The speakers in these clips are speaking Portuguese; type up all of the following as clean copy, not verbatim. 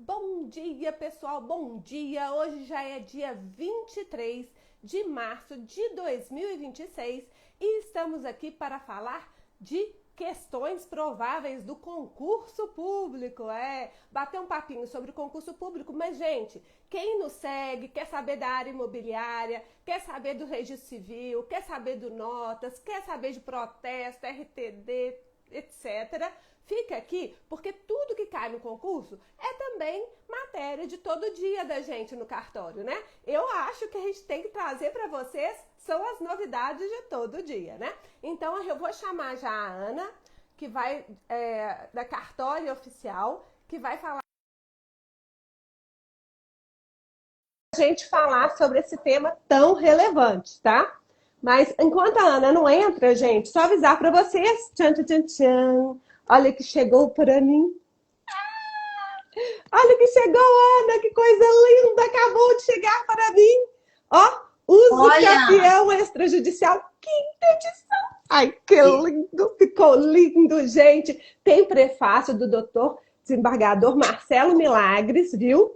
Bom dia, pessoal, bom dia! Hoje já é dia 23 de março de 2026 e estamos aqui para falar de questões prováveis do concurso público. Bater um papinho sobre o concurso público, mas, gente, quem nos segue, quer saber da área imobiliária, quer saber do registro civil, quer saber do notas, quer saber de protesto, RTD, etc., fica aqui, porque tudo que cai no concurso é também matéria de todo dia da gente no cartório, né? Eu acho que a gente tem que trazer para vocês são as novidades de todo dia, né? Então eu vou chamar já a Ana, que vai da Cartório Oficial, que vai falar a gente falar sobre esse tema tão relevante, tá? Mas enquanto a Ana não entra, gente, só avisar para vocês. Tchan, tchan, tchan, tchan. Olha que chegou para mim. Olha que chegou, Ana, que coisa linda, acabou de chegar para mim. Ó, uso campeão extrajudicial, quinta edição. Ai, que lindo, ficou lindo, gente. Tem prefácio do doutor desembargador Marcelo Milagres, viu?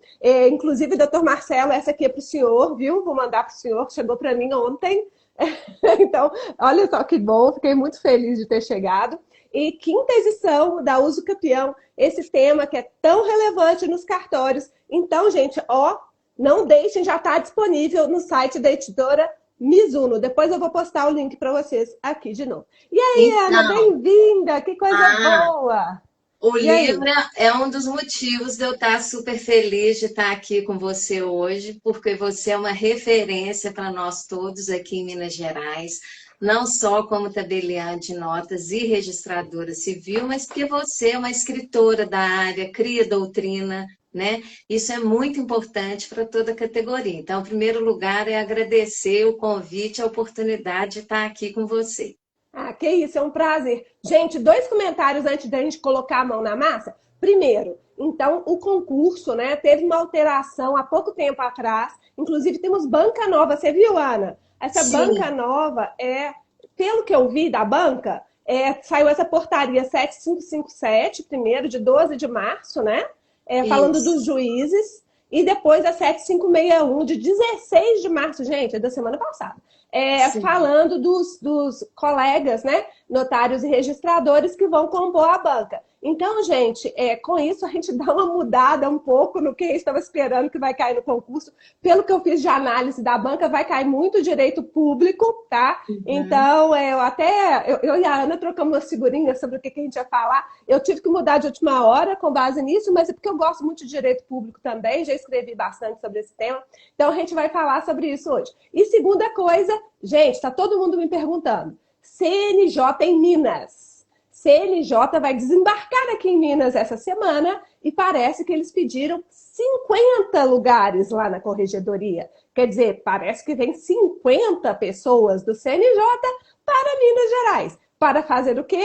Inclusive, doutor Marcelo, essa aqui é para o senhor, viu? Vou mandar para o senhor, chegou para mim ontem. Então, olha só que bom, fiquei muito feliz de ter chegado. E quinta edição da Uso Campeão, esse tema que é tão relevante nos cartórios. Então, gente, ó, não deixem, já está disponível no site da editora Mizuno. Depois eu vou postar o link para vocês aqui de novo. E aí, então, Ana, bem-vinda, que coisa boa! O livro é um dos motivos de eu estar super feliz de estar aqui com você hoje, porque você é uma referência para nós todos aqui em Minas Gerais, não só como tabeliã de notas e registradora civil, mas porque você é uma escritora da área, cria doutrina, né? Isso é muito importante para toda a categoria. Então, em primeiro lugar, é agradecer o convite, a oportunidade de estar aqui com você. Ah, que isso, é um prazer. Gente, 2 comentários antes da gente colocar a mão na massa. Primeiro, então, o concurso, né, teve uma alteração há pouco tempo atrás. Inclusive, temos banca nova. Você viu, Ana? Essa Sim. Banca nova pelo que eu vi da banca, saiu essa portaria 7557, primeiro, de 12 de março, né? Falando dos juízes. E depois a 7561, de 16 de março, gente, é da semana passada. Falando dos colegas, né, notários e registradores que vão compor a banca. Então, gente, com isso a gente dá uma mudada um pouco no que estava esperando que vai cair no concurso. Pelo que eu fiz de análise da banca, vai cair muito direito público, tá? Uhum. Então, eu e a Ana trocamos umas figurinhas sobre o que a gente ia falar. Eu tive que mudar de última hora com base nisso, mas é porque eu gosto muito de direito público também, já escrevi bastante sobre esse tema. Então, a gente vai falar sobre isso hoje. E segunda coisa, gente, está todo mundo me perguntando. CNJ em Minas. CNJ vai desembarcar aqui em Minas essa semana e parece que eles pediram 50 lugares lá na corregedoria. Quer dizer, parece que vem 50 pessoas do CNJ para Minas Gerais. Para fazer o quê?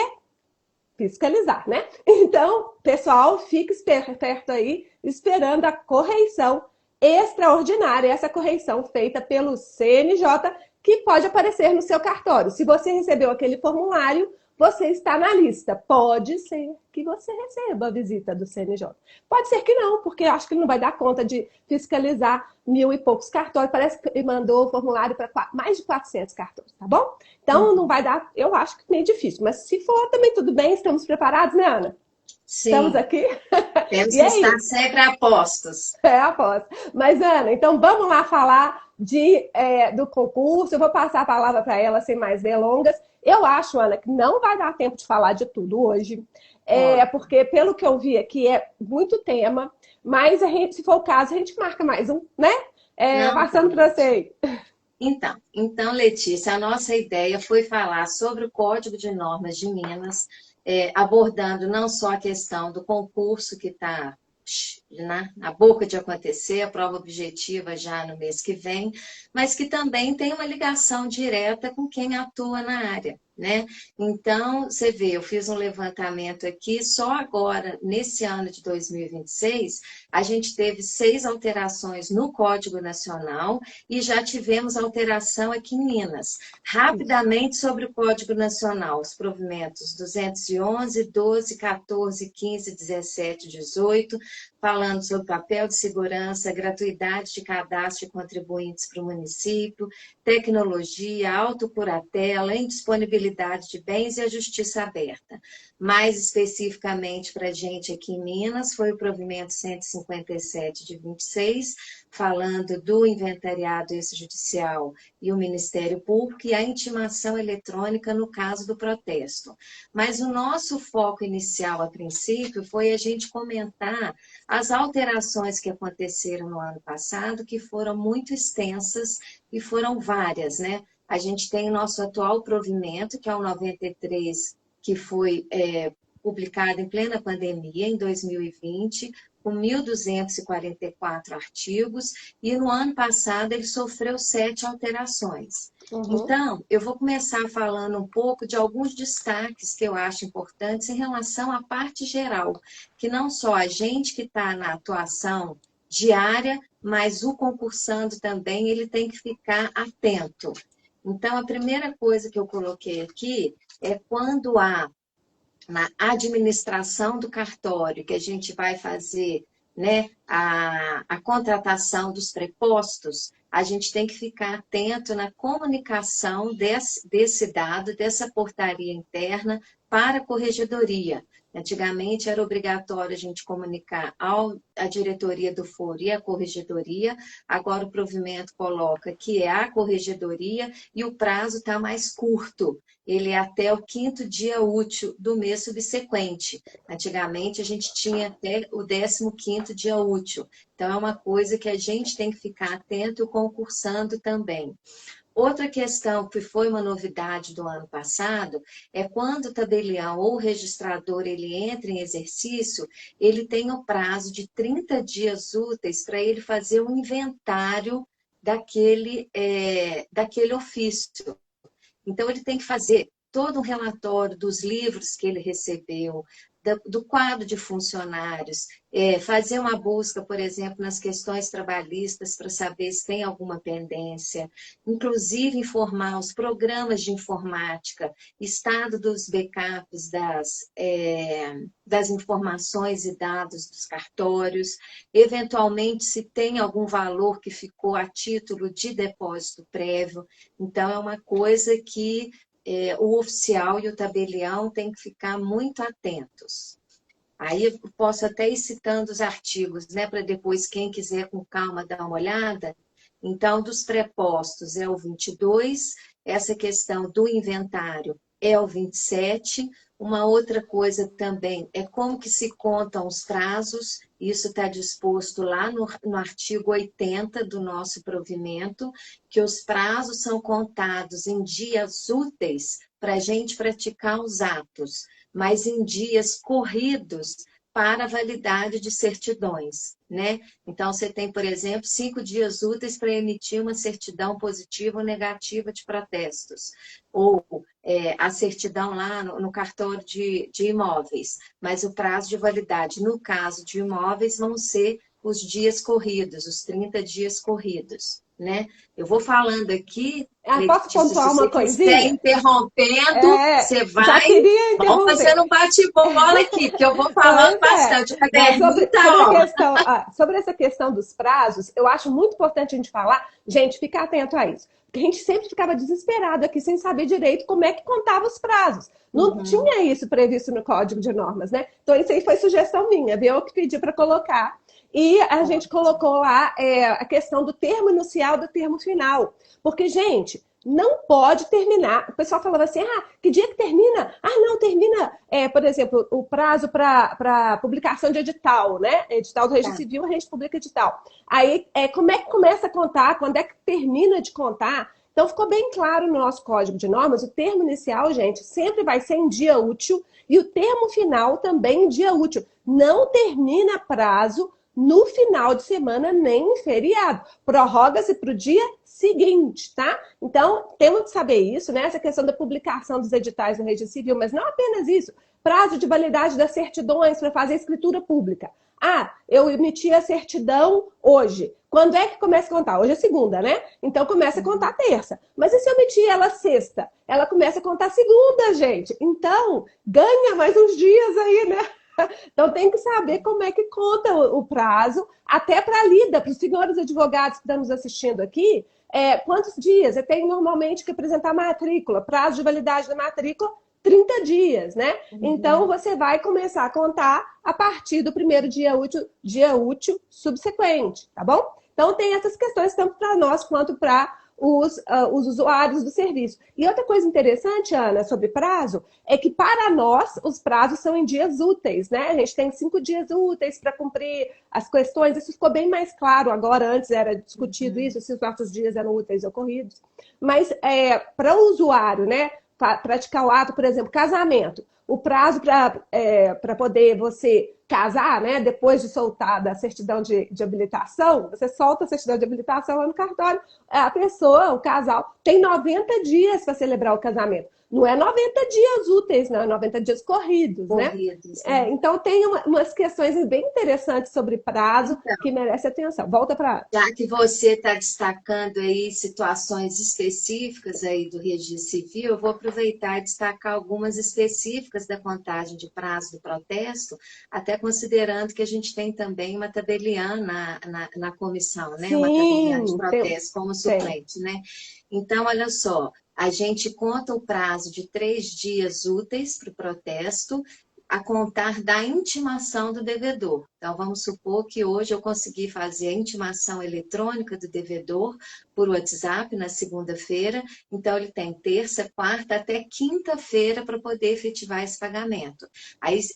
Fiscalizar, né? Então, pessoal, fique esperto aí, esperando a correição extraordinária, essa correição feita pelo CNJ, que pode aparecer no seu cartório. Se você recebeu aquele formulário, você está na lista. Pode ser que você receba a visita do CNJ. Pode ser que não, porque eu acho que ele não vai dar conta de fiscalizar 1000 e poucos cartórios. Parece que ele mandou o formulário para mais de 400 cartórios, tá bom? Então, não vai dar, eu acho que meio difícil. Mas se for, também tudo bem. Estamos preparados, né, Ana? Sim. Estamos aqui? Temos que estar sempre a postos. Aposto. Mas, Ana, então vamos lá falar do concurso. Eu vou passar a palavra para ela sem mais delongas. Eu acho, Ana, que não vai dar tempo de falar de tudo hoje, porque pelo que eu vi aqui é muito tema, mas se for o caso, a gente marca mais um, né? Passando para você. Então, Letícia, a nossa ideia foi falar sobre o Código de Normas de Minas, abordando não só a questão do concurso que está na boca de acontecer, a prova objetiva já no mês que vem, mas que também tem uma ligação direta com quem atua na área, né? Então, você vê, eu fiz um levantamento aqui, só agora, nesse ano de 2026, a gente teve 6 alterações no Código Nacional e já tivemos alteração aqui em Minas. Rapidamente sobre o Código Nacional, os provimentos 211, 12, 14, 15, 17, 18, falando sobre papel de segurança, gratuidade de cadastro de contribuintes para o município, tecnologia, autocuratela, indisponibilidade de bens e a justiça aberta. Mais especificamente para a gente aqui em Minas, foi o provimento 157 de 26, falando do inventariado extrajudicial e o Ministério Público e a intimação eletrônica no caso do protesto. Mas o nosso foco inicial, a princípio, foi a gente comentar as alterações que aconteceram no ano passado, que foram muito extensas e foram várias, né? A gente tem o nosso atual provimento, que é o 93, que foi publicado em plena pandemia, em 2020, com 1.244 artigos, e no ano passado ele sofreu 7 alterações. Então, eu vou começar falando um pouco de alguns destaques que eu acho importantes em relação à parte geral, que não só a gente que está na atuação diária, mas o concursando também, ele tem que ficar atento. Então, a primeira coisa que eu coloquei aqui é quando há na administração do cartório, que a gente vai fazer, né, a contratação dos prepostos, a gente tem que ficar atento na comunicação desse dado, dessa portaria interna para a corregedoria. Antigamente era obrigatório a gente comunicar à diretoria do foro e à corregedoria, agora o provimento coloca que é a corregedoria e o prazo está mais curto, ele é até o 5º dia útil do mês subsequente. Antigamente a gente tinha até o 15º dia útil, então é uma coisa que a gente tem que ficar atento e concursando também. Outra questão que foi uma novidade do ano passado é quando o tabelião ou o registrador ele entra em exercício, ele tem o prazo de 30 dias úteis para ele fazer um inventário daquele ofício. Então, ele tem que fazer todo um relatório dos livros que ele recebeu, do quadro de funcionários, fazer uma busca, por exemplo, nas questões trabalhistas para saber se tem alguma pendência, inclusive informar os programas de informática, estado dos backups das informações e dados dos cartórios, eventualmente se tem algum valor que ficou a título de depósito prévio. Então, é uma coisa que o oficial e o tabelião têm que ficar muito atentos. Aí eu posso até ir citando os artigos, né, para depois quem quiser com calma dar uma olhada. Então, dos prepostos é o 22, essa questão do inventário é o 27. Uma outra coisa também é como que se contam os prazos, isso está disposto lá no artigo 80 do nosso provimento, que os prazos são contados em dias úteis para a gente praticar os atos, mas em dias corridos para a validade de certidões, né? Então, você tem, por exemplo, 5 dias úteis para emitir uma certidão positiva ou negativa de protestos, ou a certidão lá no cartório de imóveis, mas o prazo de validade, no caso de imóveis, vão ser os dias corridos, os 30 dias corridos, né? Eu vou falando aqui, Posso pontuar uma coisinha? Se você quiser interrompendo, você vai. Já queria interromper. Vamos fazer um bate-bola aqui, que eu vou falando bastante. Sobre essa questão dos prazos, eu acho muito importante a gente falar, gente, ficar atento a isso. Porque a gente sempre ficava desesperado aqui, sem saber direito como é que contava os prazos. Não tinha isso previsto no Código de Normas, né? Então, isso aí foi sugestão minha, viu? Eu que pedi para colocar. E a gente colocou lá a questão do termo inicial e do termo final. Porque, gente, não pode terminar. O pessoal falava assim, que dia que termina? Não, termina, por exemplo, o prazo para publicação de edital, né? Edital do Registro Civil, a gente publica edital. Aí, como é que começa a contar? Quando é que termina de contar? Então, ficou bem claro no nosso Código de Normas, o termo inicial, gente, sempre vai ser em dia útil e o termo final também em dia útil. Não termina prazo no final de semana, nem em feriado. Prorroga-se para o dia seguinte, tá? Então, temos que saber isso, né? Essa questão da publicação dos editais no Registro Civil, mas não apenas isso. Prazo de validade das certidões para fazer escritura pública. Eu emiti a certidão hoje. Quando é que começa a contar? Hoje é segunda, né? Então, começa a contar terça. Mas e se eu emitir ela sexta? Ela começa a contar segunda, gente. Então, ganha mais uns dias aí, né? Então tem que saber como é que conta o prazo, até para a lida, para os senhores advogados que estão nos assistindo aqui, quantos dias? Você tem normalmente que apresentar matrícula, prazo de validade da matrícula, 30 dias, né? Então você vai começar a contar a partir do primeiro dia útil subsequente, tá bom? Então tem essas questões tanto para nós quanto para os usuários do serviço. E outra coisa interessante, Ana, sobre prazo, é que para nós os prazos são em dias úteis, né? A gente tem 5 dias úteis para cumprir as questões, isso ficou bem mais claro agora, antes era discutido isso, se os nossos dias eram úteis ou corridos. Mas para o usuário, né, praticar o ato, por exemplo, casamento, o prazo para poder você casar, né, depois de soltar da certidão de habilitação, você solta a certidão de habilitação lá no cartório, a pessoa, o casal, tem 90 dias para celebrar o casamento. Não é 90 dias úteis, não, é 90 dias corridos, né? Então tem umas questões bem interessantes sobre prazo que merecem atenção. Volta para... Já que você está destacando aí situações específicas aí do registro civil, eu vou aproveitar e destacar algumas específicas da contagem de prazo do protesto, até considerando que a gente tem também uma tabeliã na comissão, né? Sim, uma tabeliã de protesto como suplente, né? Então, olha só, a gente conta o prazo de 3 dias úteis para o protesto, a contar da intimação do devedor. Então, vamos supor que hoje eu consegui fazer a intimação eletrônica do devedor por WhatsApp na segunda-feira, então ele tem terça, quarta até quinta-feira para poder efetivar esse pagamento.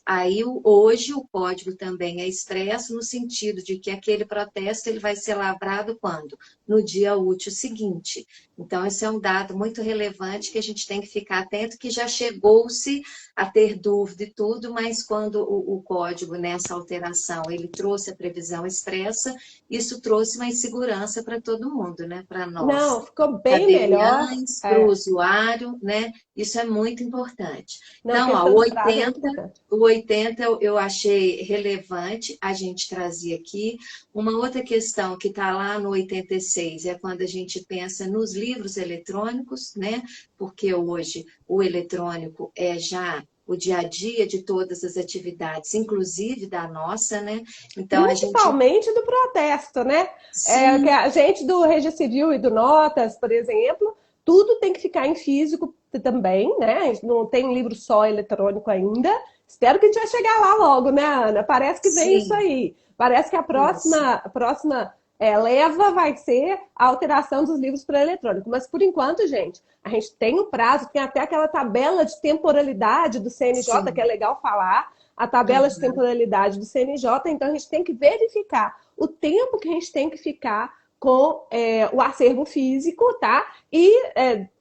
Aí hoje o código também é expresso no sentido de que aquele protesto ele vai ser lavrado quando? No dia útil seguinte. Então, esse é um dado muito relevante que a gente tem que ficar atento, que já chegou-se a ter dúvida e tudo, mas quando o código, nessa alteração, ele trouxe a previsão expressa, isso trouxe mais segurança para todo mundo, né? Para nós, Não, ficou bem melhor. tabeliães, para o usuário, né? Isso é muito importante. Não, Então, questão de prazo é muito importante. o 80 eu achei relevante a gente trazer aqui. Uma outra questão que está lá no 86 é quando a gente pensa nos livros eletrônicos, né? Porque hoje o eletrônico é já o dia a dia de todas as atividades, inclusive da nossa, né? Então, principalmente do protesto, né? Sim. Que a gente do Registro Civil e do Notas, por exemplo, tudo tem que ficar em físico também, né? A gente não tem um livro só eletrônico ainda. Espero que a gente vai chegar lá logo, né, Ana? Parece que vem isso aí. Parece que a próxima leva vai ser a alteração dos livros para eletrônico. Mas, por enquanto, gente, a gente tem um prazo, tem até aquela tabela de temporalidade do CNJ, Sim. que é legal falar, a tabela de temporalidade do CNJ, então a gente tem que verificar o tempo que a gente tem que ficar com o acervo físico, tá? E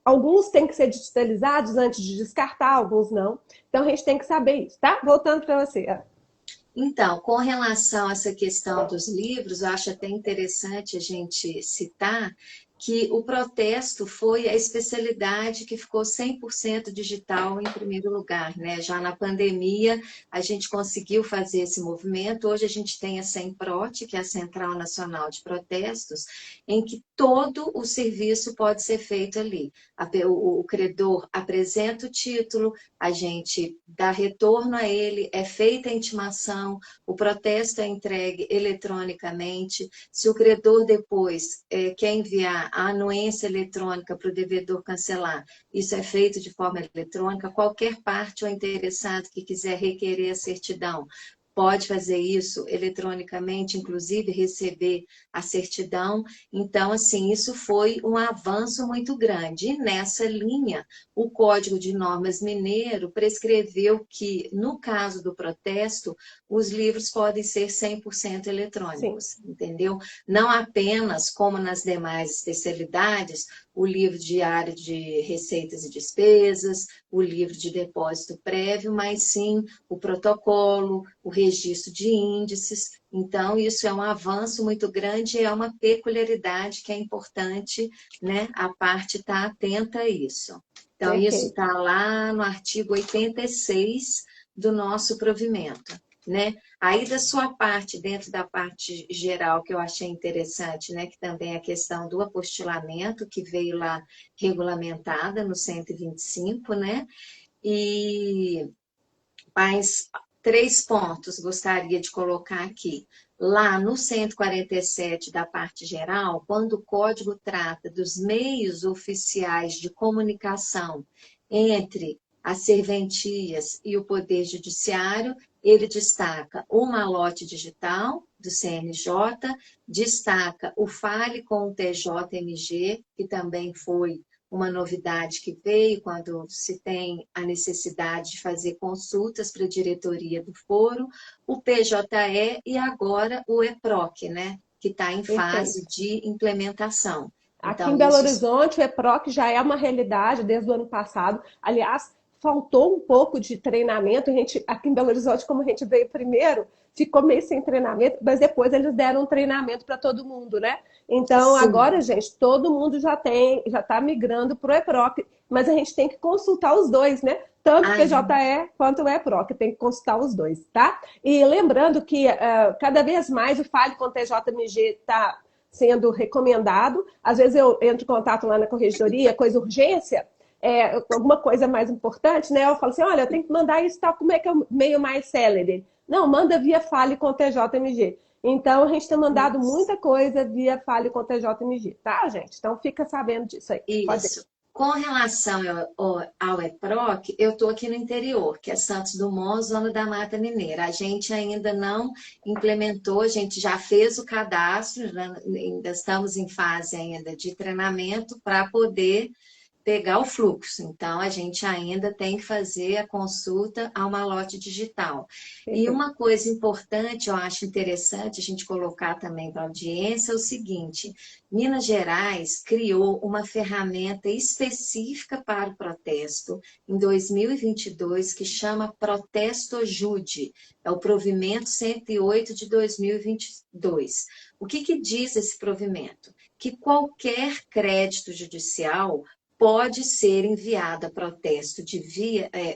alguns têm que ser digitalizados antes de descartar, alguns não. Então a gente tem que saber isso, tá? Voltando para você. Então, com relação a essa questão dos livros, eu acho até interessante a gente citar que o protesto foi a especialidade que ficou 100% digital em primeiro lugar, né? Já na pandemia, a gente conseguiu fazer esse movimento. Hoje a gente tem a Semprot, que é a Central Nacional de Protestos, em que todo o serviço pode ser feito ali. O credor apresenta o título, a gente dá retorno a ele, é feita a intimação, o protesto é entregue eletronicamente. Se o credor depois quer enviar a anuência eletrônica para o devedor cancelar, isso é feito de forma eletrônica. Qualquer parte ou interessado que quiser requerer a certidão pode fazer isso eletronicamente, inclusive receber a certidão. Então, assim, isso foi um avanço muito grande. E nessa linha, o Código de Normas Mineiro prescreveu que, no caso do protesto, os livros podem ser 100% eletrônicos, entendeu? Não apenas, como nas demais especialidades, o livro diário de receitas e despesas, o livro de depósito prévio, mas sim o protocolo, o registro de índices. Então, isso é um avanço muito grande e é uma peculiaridade que é importante, né, a parte estar atenta a isso. Então, isso está lá no artigo 86 do nosso provimento, né? Aí, da sua parte, dentro da parte geral, que eu achei interessante, né, que também é a questão do apostilamento, que veio lá regulamentada no 125, né? Mas 3 pontos gostaria de colocar aqui. Lá no 147 da parte geral, quando o código trata dos meios oficiais de comunicação entre as serventias e o Poder Judiciário, ele destaca o malote digital do CNJ, destaca o Fale com o TJMG, que também foi uma novidade que veio quando se tem a necessidade de fazer consultas para a diretoria do foro, o PJE e agora o EPROC, né, que está em fase de implementação. Aqui Então, em Belo Horizonte, o EPROC já é uma realidade desde o ano passado. Aliás, faltou um pouco de treinamento. Aqui em Belo Horizonte, como a gente veio primeiro, ficou meio sem treinamento, mas depois eles deram um treinamento para todo mundo, né? Então, sim. agora, gente, todo mundo já está migrando para o EPROC, mas a gente tem que consultar os dois, né? Tanto o PJE quanto o EPROC, tem que consultar os dois, tá? E lembrando que cada vez mais o Fale com o TJMG está sendo recomendado. Às vezes eu entro em contato lá na corregedoria, coisa urgência, alguma coisa mais importante, né? Eu falo assim, olha, eu tenho que mandar isso, tal, como é que é o meio mais célere? Não, manda via Fale com TJMG. Então, a gente tem mandado muita coisa via Fale com TJMG, tá, gente? Então, fica sabendo disso aí. Isso. Com relação ao EPROC, eu estou aqui no interior, que é Santos Dumont, zona da Mata Mineira. A gente ainda não implementou, a gente já fez o cadastro, né? Ainda estamos em fase ainda de treinamento para poder pegar o fluxo. Então, a gente ainda tem que fazer a consulta ao malote digital. E uma coisa importante, eu acho interessante a gente colocar também para a audiência, é o seguinte: Minas Gerais criou uma ferramenta específica para o protesto em 2022 que chama Protestojude. É o provimento 108 de 2022. O que diz esse provimento? Que qualquer crédito judicial pode ser enviado a protesto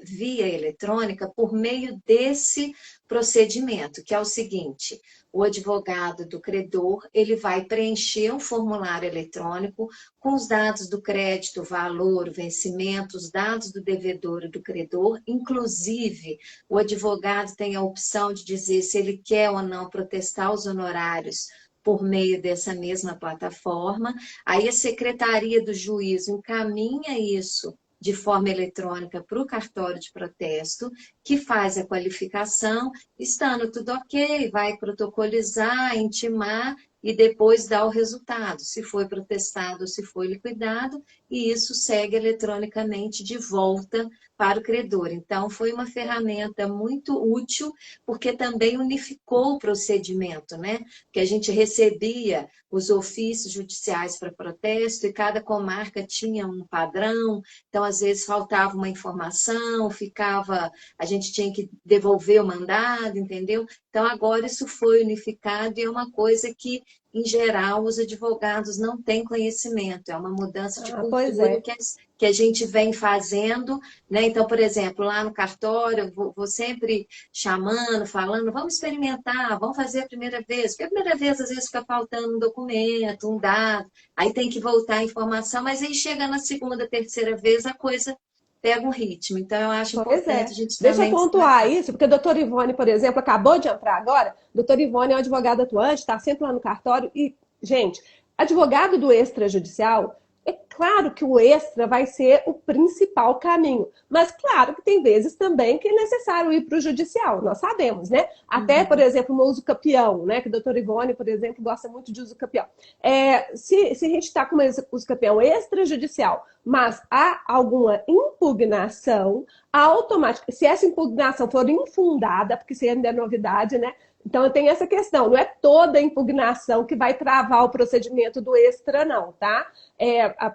via eletrônica por meio desse procedimento, que é o seguinte: o advogado do credor, ele vai preencher um formulário eletrônico com os dados do crédito, valor, vencimento, os dados do devedor e do credor, inclusive o advogado tem a opção de dizer se ele quer ou não protestar os honorários por meio dessa mesma plataforma. Aí a secretaria do juízo encaminha isso de forma eletrônica para o cartório de protesto, que faz a qualificação, estando tudo ok, vai protocolizar, intimar e depois dá o resultado, se foi protestado, se foi liquidado, e isso segue eletronicamente de volta para o credor. Então, foi uma ferramenta muito útil, porque também unificou o procedimento, né? Porque a gente recebia os ofícios judiciais para protesto e cada comarca tinha um padrão, então, às vezes, faltava uma informação, a gente tinha que devolver o mandado, entendeu? Então, agora isso foi unificado e é uma coisa que, em geral, os advogados não têm conhecimento. É uma mudança de cultura que a gente vem fazendo, né? Então, por exemplo, lá no cartório, eu vou sempre chamando, falando, vamos experimentar, vamos fazer a primeira vez. Porque a primeira vez, às vezes, fica faltando um documento, um dado, aí tem que voltar a informação, mas aí chega na segunda, terceira vez, a coisa pega um ritmo. Então, eu acho importante a gente Deixa eu também pontuar isso, porque a doutora Ivone, por exemplo, acabou de entrar agora. A doutora Ivone é uma advogada atuante, está sempre lá no cartório. E, gente, advogado do extrajudicial, é claro que o extra vai ser o principal caminho. Mas, claro que tem vezes também que é necessário ir para o judicial, nós sabemos, né? Até, por exemplo, no uso capião, né? Que a doutora Ivone, por exemplo, gosta muito de uso capião. Se a gente está com uso capião extrajudicial, mas há alguma impugnação, automaticamente, se essa impugnação for infundada, porque isso ainda é novidade, né? Então, tem essa questão, não é toda impugnação que vai travar o procedimento do extra, não, tá?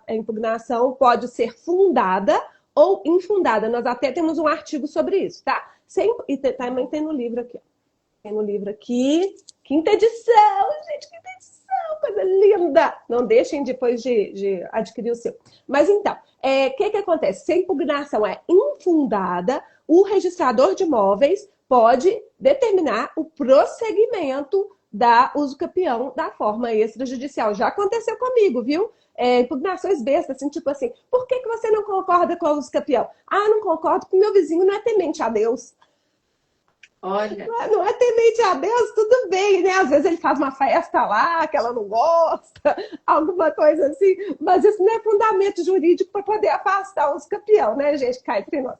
A impugnação pode ser fundada ou infundada. Nós até temos um artigo sobre isso, tá? E também tem no livro aqui, ó. Tem no livro aqui, quinta edição, gente, quinta edição, coisa linda! Não deixem depois de adquirir o seu. Mas então, o que acontece? Se a impugnação é infundada, o registrador de imóveis pode determinar o prosseguimento da uso capião da forma extrajudicial. Já aconteceu comigo, viu? Impugnações bestas, assim, tipo assim, por que você não concorda com o uso capião? Ah, não concordo porque meu vizinho não é temente a Deus. Olha, Não é temente a Deus, tudo bem, né? Às vezes ele faz uma festa lá que ela não gosta, alguma coisa assim, mas isso não é fundamento jurídico para poder afastar os campeão, né, gente? Cai entre nós.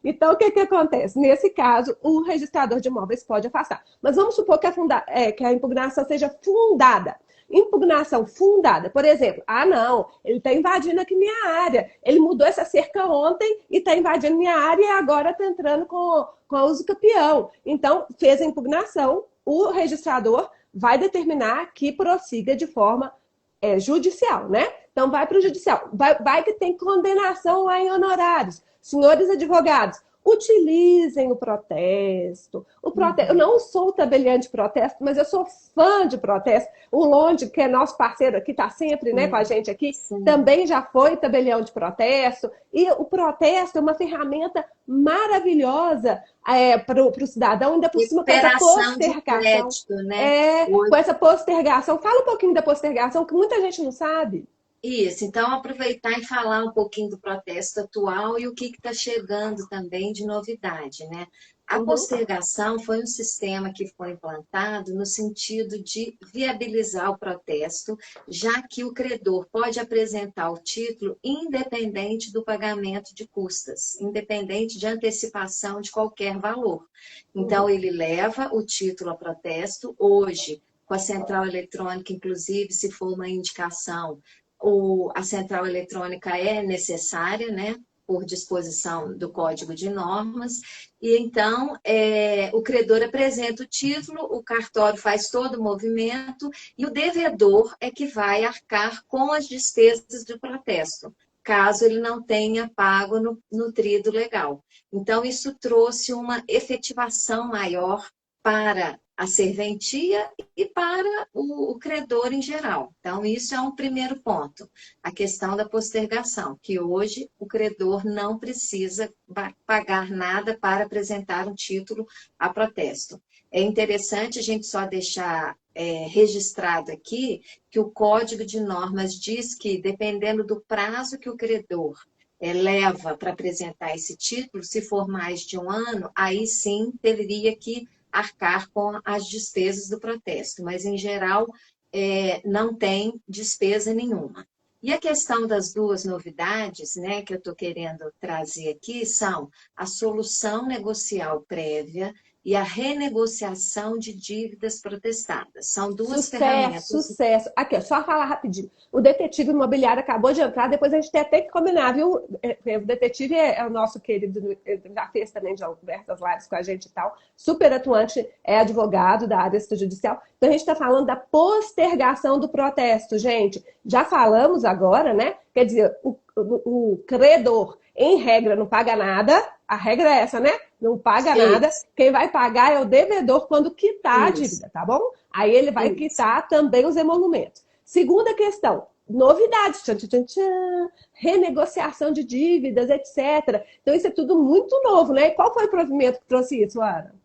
Então o que que acontece? Nesse caso, o registrador de imóveis pode afastar. Mas vamos supor que que a impugnação seja fundada. Impugnação fundada, por exemplo, não, ele está invadindo aqui minha área, ele mudou essa cerca ontem e está invadindo minha área e agora está entrando com a uso capião. Então, fez a impugnação, o registrador vai determinar que prossiga de forma judicial, né? Então, vai para o judicial. Vai que tem condenação lá em honorários. Senhores advogados, utilizem o protesto. Eu não sou tabeliante de protesto, mas eu sou fã de protesto. O Londe, que é nosso parceiro aqui, está sempre, né, com a gente aqui, também já foi tabelião de protesto. E o protesto é uma ferramenta maravilhosa para o cidadão, ainda por cima com essa postergação. De crédito, né? Com essa postergação. Fala um pouquinho da postergação, que muita gente não sabe. Isso, então aproveitar e falar um pouquinho do protesto atual e o que está chegando também de novidade, né? A postergação foi um sistema que foi implantado no sentido de viabilizar o protesto, já que o credor pode apresentar o título independente do pagamento de custas, independente de antecipação de qualquer valor. Então, ele leva o título a protesto, hoje, com a central eletrônica, inclusive, se for uma indicação, a central eletrônica é necessária, né, por disposição do Código de Normas, e então o credor apresenta o título, o cartório faz todo o movimento, e o devedor é que vai arcar com as despesas do protesto, caso ele não tenha pago no trido legal. Então, isso trouxe uma efetivação maior para a serventia e para o credor em geral. Então, isso é um primeiro ponto, a questão da postergação, que hoje o credor não precisa pagar nada para apresentar um título a protesto. É interessante a gente só deixar registrado aqui que o Código de Normas diz que, dependendo do prazo que o credor leva para apresentar esse título, se for mais de um ano, aí sim teria que arcar com as despesas do protesto, mas, em geral, não tem despesa nenhuma. E a questão das duas novidades, né, que eu estou querendo trazer aqui são a solução negocial prévia e a renegociação de dívidas protestadas. São duas ferramentas. Sucesso. Aqui, ó, só falar rapidinho. O detetive imobiliário acabou de entrar, depois a gente tem até que combinar, viu? O detetive é o nosso querido, ele já fez também já diversas lives com a gente e tal, super atuante, é advogado da área extrajudicial. Então a gente está falando da postergação do protesto, gente. Já falamos agora, né? Quer dizer, o credor, em regra, não paga nada. A regra é essa, né? Não paga nada. Quem vai pagar é o devedor quando quitar a dívida, tá bom? Aí ele vai quitar também os emolumentos. Segunda questão, novidades. Tchan, tchan, tchan, renegociação de dívidas, etc. Então isso é tudo muito novo, né? E qual foi o provimento que trouxe isso, Ana?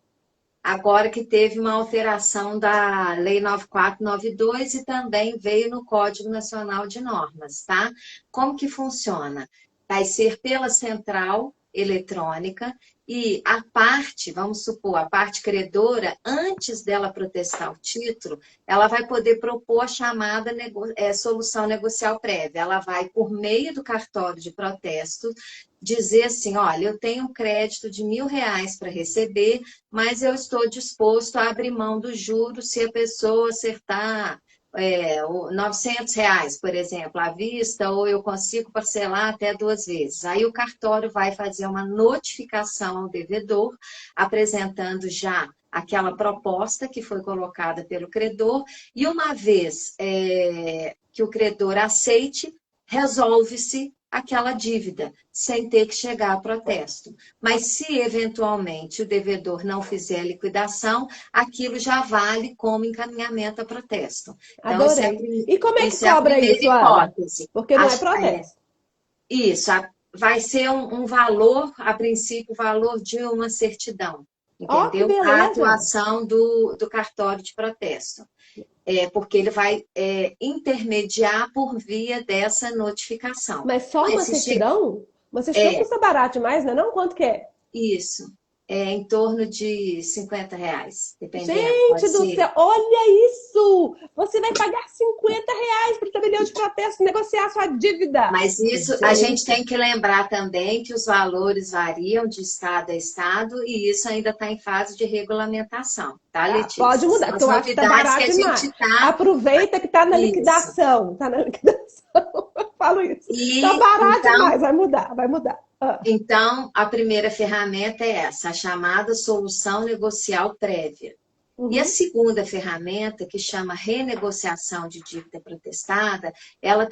Agora que teve uma alteração da Lei 9492 e também veio no Código Nacional de Normas, tá? Como que funciona? Vai ser pela central eletrônica e a parte, vamos supor, a parte credora, antes dela protestar o título, ela vai poder propor a chamada solução negocial prévia. Ela vai, por meio do cartório de protesto, dizer assim, olha, eu tenho um crédito de R$ 1.000 para receber, mas eu estou disposto a abrir mão do juro se a pessoa acertar R$ 900, por exemplo, à vista, ou eu consigo parcelar até 2 vezes. Aí o cartório vai fazer uma notificação ao devedor, apresentando já aquela proposta que foi colocada pelo credor, e uma vez que o credor aceite, resolve-se aquela dívida, sem ter que chegar a protesto. Mas se, eventualmente, o devedor não fizer a liquidação, aquilo já vale como encaminhamento a protesto. Então, Adorei. E como é que cobra a isso, Ana? hipótese. Porque não é protesto. Isso, vai ser um valor, a princípio, o valor de uma certidão. Entendeu? Que beleza. A atuação do cartório de protesto. Porque ele vai intermediar por via dessa notificação. Mas só uma certidão? Uma certidão custa barato demais, não é não? Quanto que é? Isso. em torno de R$ 50, dependendo. Gente Pode do ser. céu, olha isso! Você vai pagar R$ 50 para o tabelião de protesto negociar sua dívida. Mas isso a gente Gente, tem que lembrar também que os valores variam de estado a estado e isso ainda está em fase de regulamentação, tá, tá, pode Letícia? mudar, São porque as eu acho que tá novidades que barato a gente demais. está. Aproveita que tá na Isso. liquidação. Tá na liquidação. Eu falo isso. Tá E barato demais, então, vai mudar, vai mudar. Ah, então, a primeira ferramenta é essa, a chamada solução negocial prévia. E a uhum. segunda ferramenta, que chama renegociação de dívida protestada, ela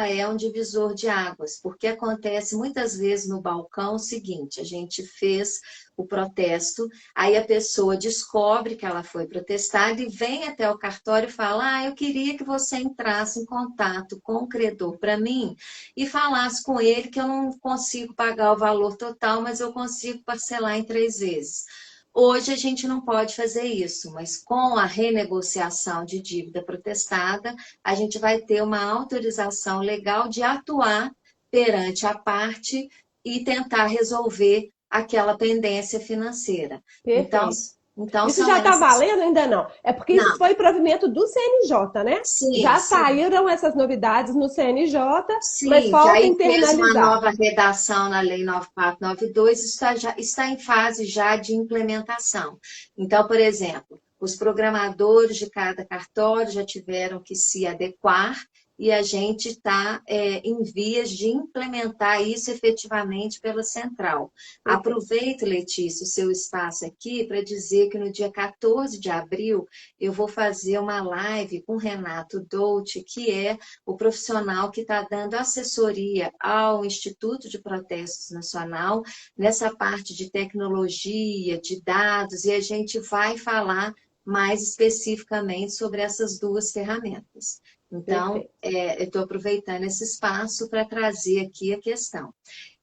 é um divisor de águas, porque acontece muitas vezes no balcão o seguinte, a gente fez o protesto, aí a pessoa descobre que ela foi protestada e vem até o cartório e fala, eu queria que você entrasse em contato com o credor para mim e falasse com ele que eu não consigo pagar o valor total, mas eu consigo parcelar em 3 vezes. Hoje a gente não pode fazer isso, mas com a renegociação de dívida protestada, a gente vai ter uma autorização legal de atuar perante a parte e tentar resolver aquela pendência financeira. Então, Perfeito. então Isso são já está essas. valendo? Ainda não. É porque isso Não, foi provimento do CNJ, né? sim, Já sim. saíram essas novidades no CNJ, mas Sim, que falta aí fez uma internalizar. nova redação na Lei 9492, está em fase já de implementação. Então, por exemplo, os programadores de cada cartório já tiveram que se adequar e a gente está em vias de implementar isso efetivamente pela central. Perfeito. Aproveito, Letícia, o seu espaço aqui para dizer que no dia 14 de abril eu vou fazer uma live com o Renato Dolce, que é o profissional que está dando assessoria ao Instituto de Protestos Nacional nessa parte de tecnologia, de dados, e a gente vai falar mais especificamente sobre essas duas ferramentas. Então, Perfeito. eu estou aproveitando esse espaço para trazer aqui a questão.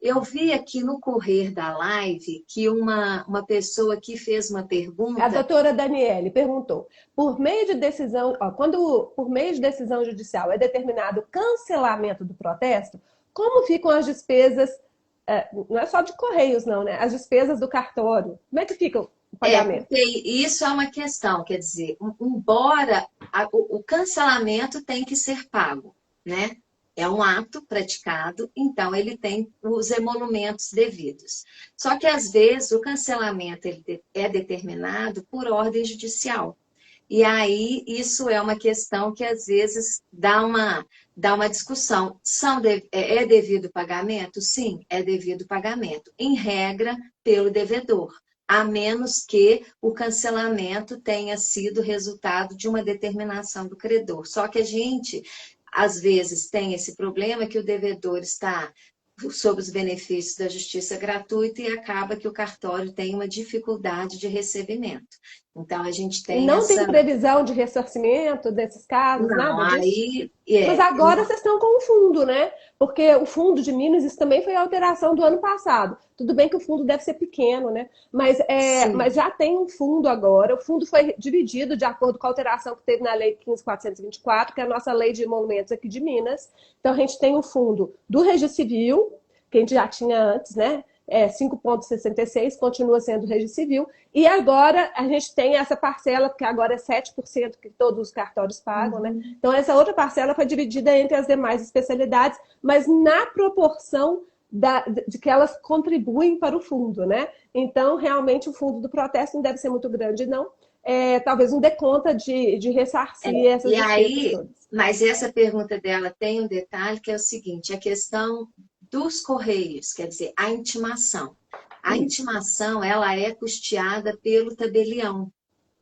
Eu vi aqui no correr da live que uma pessoa aqui fez uma A pergunta. doutora Daniele perguntou: por meio de decisão, quando por meio de decisão judicial é determinado o cancelamento do protesto, como ficam as despesas, não é só de Correios, não, né? As despesas do cartório. Como é que fica o pagamento? Porque isso é uma questão, quer dizer, embora o cancelamento tem que ser pago, né? É um ato praticado, então ele tem os emolumentos devidos. Só que, às vezes, o cancelamento é determinado por ordem judicial. E aí, isso é uma questão que, às vezes, dá uma discussão. É devido pagamento? Sim, é devido pagamento. Em regra, pelo devedor, a menos que o cancelamento tenha sido resultado de uma determinação do credor. Só que a gente, às vezes, tem esse problema que o devedor está sob os benefícios da justiça gratuita e acaba que o cartório tem uma dificuldade de recebimento. Então, a gente E tem não tem essa. previsão de ressarcimento desses casos, Não, nada disso? aí. Mas agora vocês estão com o fundo, né? Porque o fundo de Minas, isso também foi a alteração do ano passado. Tudo bem que o fundo deve ser pequeno, né? Mas Sim, já tem um fundo agora. O fundo foi dividido de acordo com a alteração que teve na Lei 15.424, que é a nossa lei de emolumentos aqui de Minas. Então, a gente tem o fundo do Registro Civil, que a gente já tinha antes, né? 5,66, continua sendo registro civil. E agora a gente tem essa parcela, porque agora é 7% que todos os cartórios pagam, né? Então, essa outra parcela foi dividida entre as demais especialidades, mas na proporção de que elas contribuem para o fundo, né? Então, realmente, o fundo do protesto não deve ser muito grande, não. Talvez não dê conta de ressarcir essas e despesas aí, todas. mas essa pergunta dela tem um detalhe que é o seguinte: a questão dos correios, quer dizer, a intimação. A Isso. intimação, ela é custeada pelo tabelião.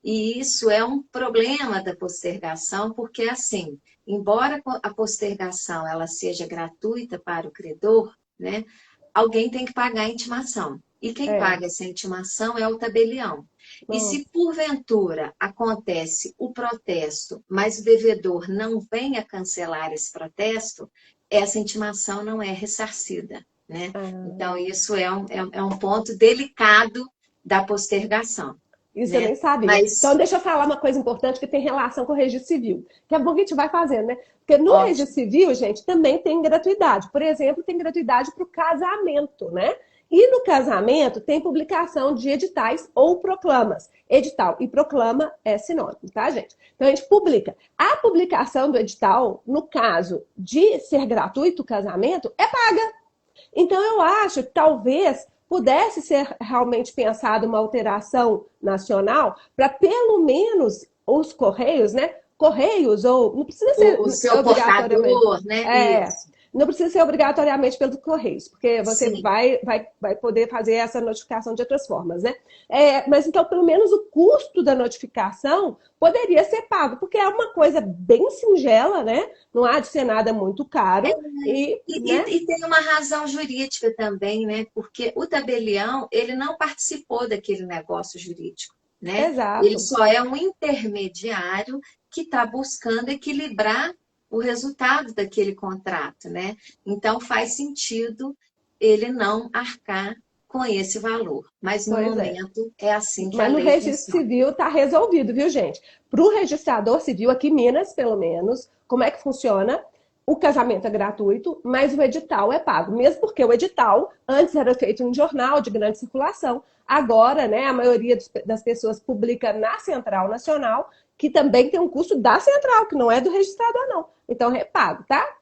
E isso é um problema da postergação, porque assim, embora a postergação ela seja gratuita para o credor, né, alguém tem que pagar a intimação. E quem É. paga essa intimação é o tabelião. E se Nossa. porventura acontece o protesto, mas o devedor não vem a cancelar esse protesto, essa intimação não é ressarcida, né? Então, Ah. isso é um ponto delicado da postergação, Isso eu né? nem sabia. Então, Mas, deixa eu falar uma coisa importante que tem relação com o registro civil. Que é bom que a gente vai fazendo, né? Porque no registro ótimo, civil, gente, também tem gratuidade. Por exemplo, tem gratuidade para o casamento, né? E no casamento tem publicação de editais ou proclamas. Edital e proclama é sinônimo, tá, gente? Então a gente publica. A publicação do edital, no caso de ser gratuito o casamento, é paga. Então eu acho que talvez pudesse ser realmente pensada uma alteração nacional para pelo menos os Correios, né? Correios, ou não precisa ser O seu obrigatoriamente. portador, né? É, Isso. não precisa ser obrigatoriamente pelos Correios, porque você Sim. vai poder fazer essa notificação de outras formas, né? Mas então, pelo menos o custo da notificação poderia ser pago, porque é uma coisa bem singela, né? Não há de ser nada muito caro, né? E tem uma razão jurídica também, né? Porque o tabelião, ele não participou daquele negócio jurídico, né? Ele Exato. só é um intermediário que está buscando equilibrar o resultado daquele contrato, né? Então faz sentido ele não arcar com esse valor. Mas no Pois é. momento é assim que a Mas no lei registro funciona. civil está resolvido, viu, gente? Para o registrador civil, aqui em Minas, pelo menos, como é que funciona? O casamento é gratuito, mas o edital é pago. Mesmo porque o edital antes era feito em jornal de grande circulação. Agora, né, a maioria das pessoas publica na Central Nacional, que também tem um custo da Central, que não é do registrador, não. Então, é pago, tá?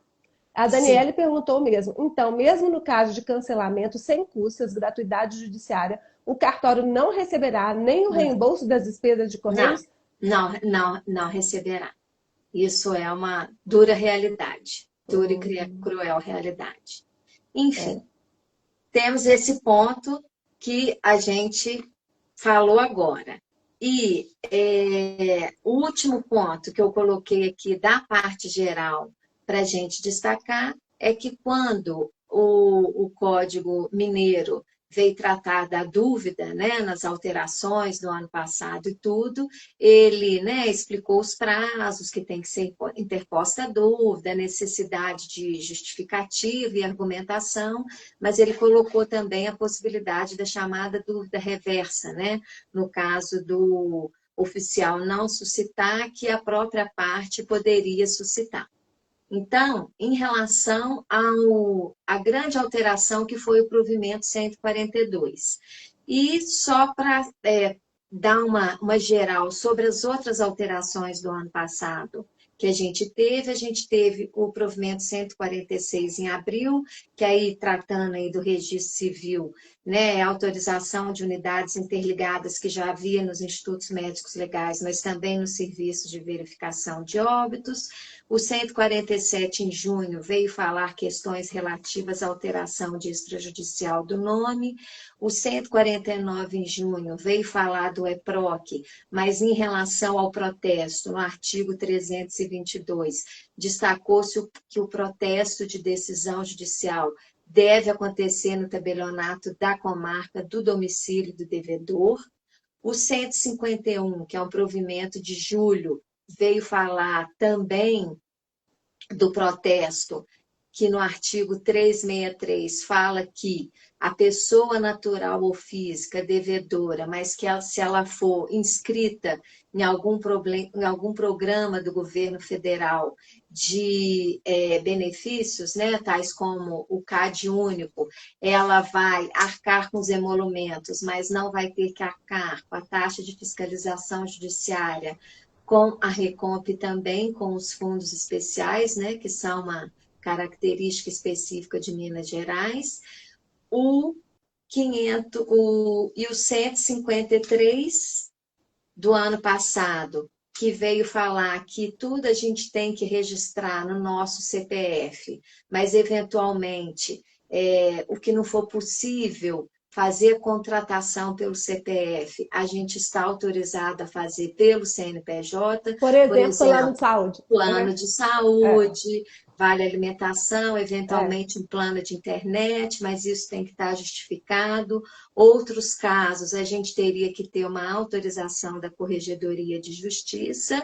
A Sim. Daniele perguntou mesmo. Então, mesmo no caso de cancelamento sem custas, gratuidade judiciária, o cartório não receberá nem o Não, reembolso das despesas de não, correios? não receberá. Isso é uma dura realidade, dura e cruel realidade. É. Enfim, temos esse ponto que a gente falou agora. E o último ponto que eu coloquei aqui da parte geral para a gente destacar é que quando o Código Mineiro veio tratar da dúvida, né, nas alterações do ano passado e tudo, ele, né, explicou os prazos que tem que ser interposta a dúvida, a necessidade de justificativa e argumentação, mas ele colocou também a possibilidade da chamada dúvida reversa, né? No caso do oficial não suscitar, que a própria parte poderia suscitar. Então, em relação à grande alteração que foi o provimento 142. E só para dar uma geral sobre as outras alterações do ano passado que a gente teve o provimento 146 em abril, que aí tratando aí do registro civil, né, autorização de unidades interligadas que já havia nos institutos médicos legais, mas também nos serviços de verificação de óbitos. O 147 em junho veio falar questões relativas à alteração de extrajudicial do nome. O 149 em junho veio falar do EPROC, mas em relação ao protesto, no artigo 322, destacou-se que o protesto de decisão judicial deve acontecer no tabelionato da comarca do domicílio do devedor. O 151, que é um provimento de julho, veio falar também do protesto, que no artigo 363 fala que a pessoa natural ou física devedora, mas que se ela for inscrita em algum programa do governo federal de benefícios, né, tais como o CAD único, ela vai arcar com os emolumentos, mas não vai ter que arcar com a taxa de fiscalização judiciária, com a Recomp também, com os fundos especiais, né, que são uma característica específica de Minas Gerais, o 500, e o 153 do ano passado, que veio falar que tudo a gente tem que registrar no nosso CPF, mas eventualmente o que não for possível fazer contratação pelo CPF, a gente está autorizado a fazer pelo CNPJ, Por por exemplo, plano exemplo, de saúde. plano de É, saúde, vale alimentação, é. eventualmente um plano de internet, mas isso tem que estar justificado. Outros casos, a gente teria que ter uma autorização da Corregedoria de Justiça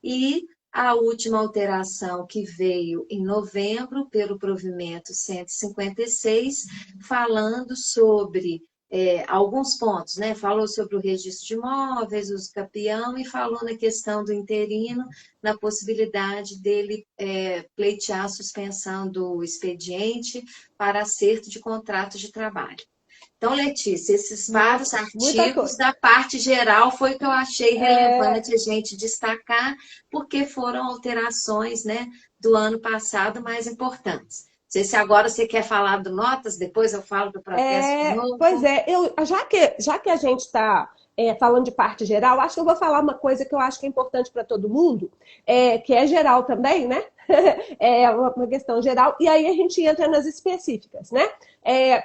e a última alteração que veio em novembro pelo provimento 156, falando sobre alguns pontos, né? Falou sobre o registro de imóveis, uso capião, e falou na questão do interino, na possibilidade dele pleitear a suspensão do expediente para acerto de contratos de trabalho. Então, Letícia, esses vários Muita artigos coisa. da parte geral foi o que eu achei relevante a gente destacar, porque foram alterações, né, do ano passado mais importantes. Não sei se agora você quer falar do notas, depois eu falo do protesto de Pois novo. é, já que a gente está falando de parte geral, acho que eu vou falar uma coisa que eu acho que é importante para todo mundo, que é geral também, né? É uma questão geral, e aí a gente entra nas específicas, né?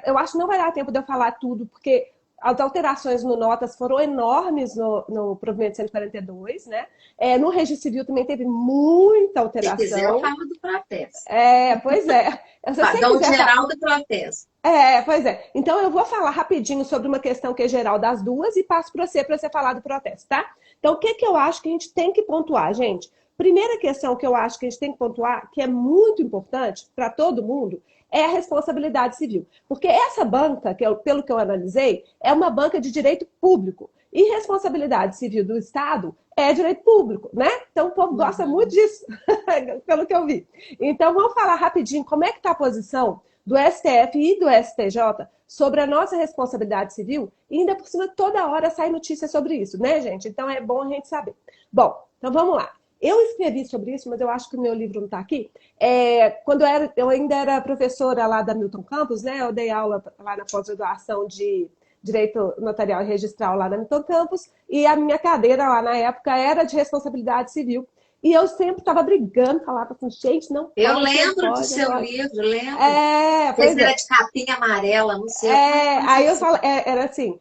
Eu acho que não vai dar tempo de eu falar tudo, porque as alterações no Notas foram enormes no provimento 142, né? No Registro Civil também teve muita Se quiser, eu alteração. falo do protesto. Pois é. Se você Dá um quiser falar. geral do protesto. Pois é. Então eu vou falar rapidinho sobre uma questão que é geral das duas e passo para você falar do protesto, tá? Então, o que que eu acho que a gente tem que pontuar, gente? Primeira questão que eu acho que a gente tem que pontuar, que é muito importante para todo mundo, é a responsabilidade civil. Porque essa banca, pelo que eu analisei, é uma banca de direito público. E responsabilidade civil do Estado é direito público, né? Então o povo gosta muito disso, pelo que eu vi. Então vamos falar rapidinho como é que está a posição do STF e do STJ sobre a nossa responsabilidade civil, e ainda por cima toda hora sai notícia sobre isso, né, gente? Então é bom a gente saber. Bom, então vamos lá. Eu escrevi sobre isso, mas eu acho que o meu livro não está aqui. Quando eu ainda era professora lá da Milton Campos, né? Eu dei aula lá na pós-graduação de Direito Notarial e Registral lá na Milton Campos, e a minha cadeira lá na época era de responsabilidade civil. E eu sempre estava brigando, falava assim, gente, não Eu pode, não lembro do pode, não seu pode. livro, lembro. Pois Esse era é. de capinha amarela, não sei, alguma coisa Aí eu assim. falo, era assim,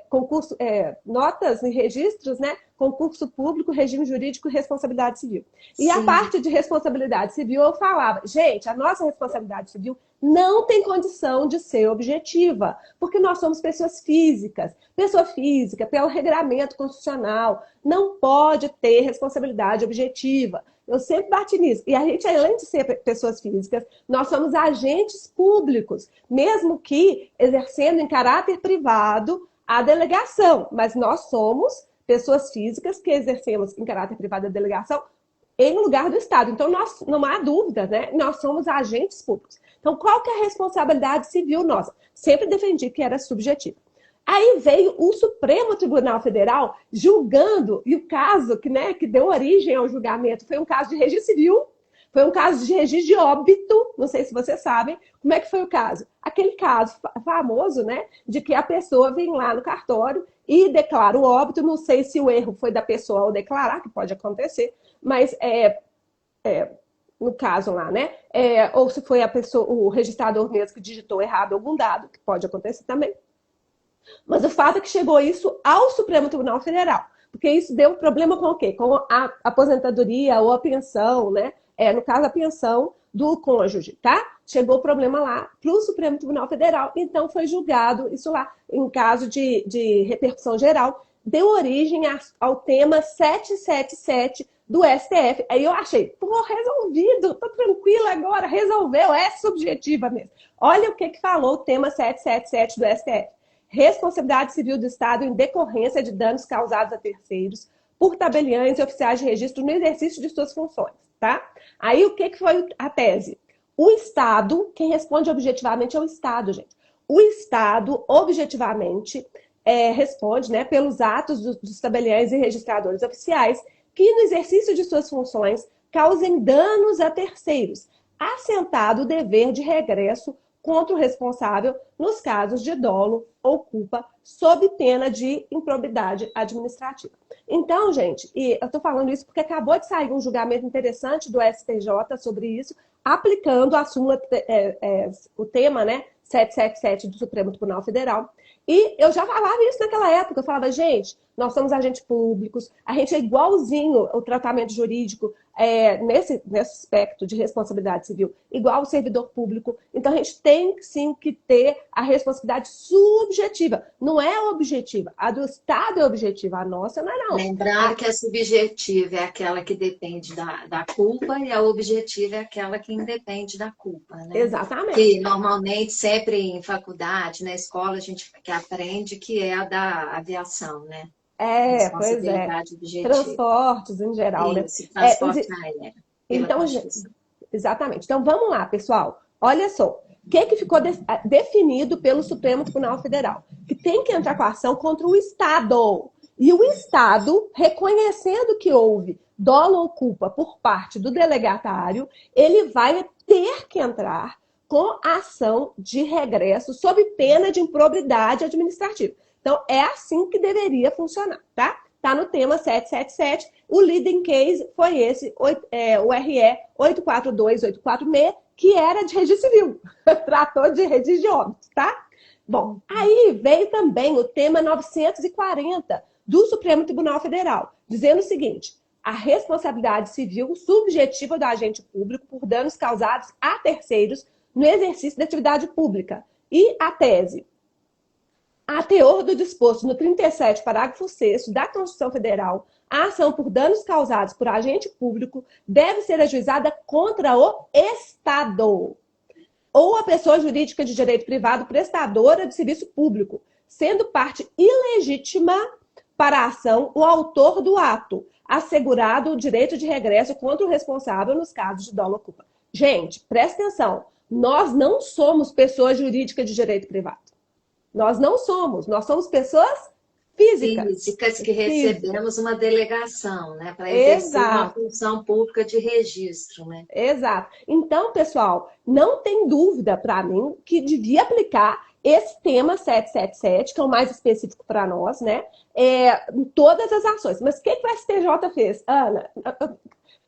concurso, notas e registros, né? Concurso público, regime jurídico e responsabilidade civil. E a Sim. parte de responsabilidade civil eu falava, gente, a nossa responsabilidade civil não tem condição de ser objetiva, porque nós somos pessoas físicas. Pessoa física, pelo regramento constitucional, não pode ter responsabilidade objetiva. Eu sempre bati nisso. E a gente, além de ser pessoas físicas, nós somos agentes públicos, mesmo que exercendo em caráter privado a delegação. Mas nós somos pessoas físicas que exercemos em caráter privado a delegação em lugar do Estado. Então, não há dúvida, né? Nós somos agentes públicos. Então, qual que é a responsabilidade civil nossa? Sempre defendi que era subjetiva. Aí veio o Supremo Tribunal Federal julgando, e o caso que deu origem ao julgamento foi um caso de registro civil, foi um caso de registro de óbito, não sei se vocês sabem, como é que foi o caso? Aquele caso famoso, né, de que a pessoa vem lá no cartório e declara o óbito, não sei se o erro foi da pessoa ao declarar, que pode acontecer, mas no caso lá, né, ou se foi a pessoa, o registrador mesmo que digitou errado algum dado, que pode acontecer também. Mas o fato é que chegou isso ao Supremo Tribunal Federal, porque isso deu problema com o quê? Com a aposentadoria ou a pensão, né? No caso, a pensão do cônjuge, tá? Chegou o problema lá para o Supremo Tribunal Federal, então foi julgado isso lá, em caso de repercussão geral, deu origem ao tema 777 do STF. Aí eu achei, pô, resolvido, tô tranquila agora, resolveu, é subjetiva mesmo. Olha o que falou o tema 777 do STF. Responsabilidade civil do Estado em decorrência de danos causados a terceiros por tabeliães e oficiais de registro no exercício de suas funções, tá? Aí o que foi a tese? O Estado, quem responde objetivamente é o Estado, gente. O Estado, objetivamente, responde, né, pelos atos dos tabeliães e registradores oficiais que, no exercício de suas funções, causem danos a terceiros, assentado o dever de regresso contra o responsável nos casos de dolo ou culpa, sob pena de improbidade administrativa. Então, gente, e eu estou falando isso porque acabou de sair um julgamento interessante do STJ sobre isso, aplicando a súmula, o tema, né, 777 do Supremo Tribunal Federal. E eu já falava isso naquela época, eu falava, gente, nós somos agentes públicos, a gente é igualzinho o tratamento jurídico nesse aspecto de responsabilidade civil, igual o servidor público. Então, a gente tem sim que ter a responsabilidade subjetiva, não é objetiva. A do Estado é objetiva, a nossa não é não. Lembrando que a subjetiva é aquela que depende da culpa e a objetiva é aquela que independe da culpa, né? Exatamente. Que normalmente sempre em faculdade, na escola, a gente que aprende que é a da aviação, né? Pois é. Responsabilidade objetiva. Transportes em geral, né? Isso, transporte aéreo, pela Então, Constituição. exatamente. Então, vamos lá, pessoal. Olha só. que ficou definido pelo Supremo Tribunal Federal? Que tem que entrar com a ação contra o Estado. E o Estado, reconhecendo que houve dolo ou culpa por parte do delegatário, ele vai ter que entrar com ação de regresso sob pena de improbidade administrativa. Então, é assim que deveria funcionar, tá? Está no tema 777. O leading case foi esse, o RE 842846, que era de registro civil. Tratou de registro de óbitos, tá? Bom, aí veio também o tema 940 do Supremo Tribunal Federal, dizendo o seguinte: a responsabilidade civil subjetiva do agente público por danos causados a terceiros no exercício da atividade pública. E a tese: a teor do disposto no 37, parágrafo 6º da Constituição Federal, a ação por danos causados por agente público deve ser ajuizada contra o Estado ou a pessoa jurídica de direito privado prestadora de serviço público, sendo parte ilegítima para a ação o autor do ato, assegurado o direito de regresso contra o responsável nos casos de dolo ou culpa. Gente, presta atenção, nós não somos pessoa jurídica de direito privado. Nós não somos, nós somos pessoas físicas. Físicas que recebemos uma delegação, né? Para exercer uma função pública de registro, né? Exato. Então, pessoal, não tem dúvida para mim que devia aplicar esse tema 777, que é o mais específico para nós, né? Em todas as ações. Mas o que o STJ fez? Ana,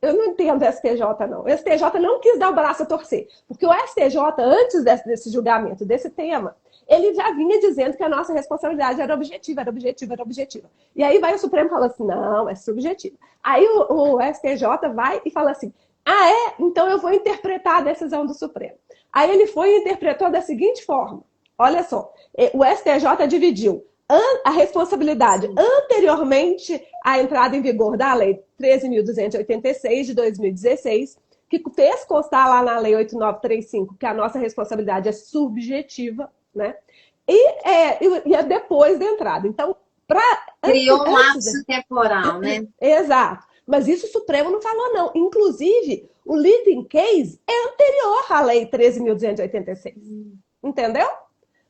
eu não entendo o STJ, não. O STJ não quis dar o braço a torcer. Porque o STJ, antes desse julgamento, desse tema, ele já vinha dizendo que a nossa responsabilidade era objetiva, era objetiva, era objetiva. E aí vai o Supremo e fala assim, não, é subjetiva. Aí o STJ vai e fala assim, então eu vou interpretar a decisão do Supremo. Aí ele foi e interpretou da seguinte forma, olha só, o STJ dividiu a responsabilidade anteriormente à entrada em vigor da Lei 13.286 de 2016, que fez constar lá na Lei 8935 que a nossa responsabilidade é subjetiva, né? E é depois da entrada. Então, criou um lapso temporal, né? Exato. Mas isso o Supremo não falou, não. Inclusive, o leading case é anterior à Lei 13.286. Entendeu?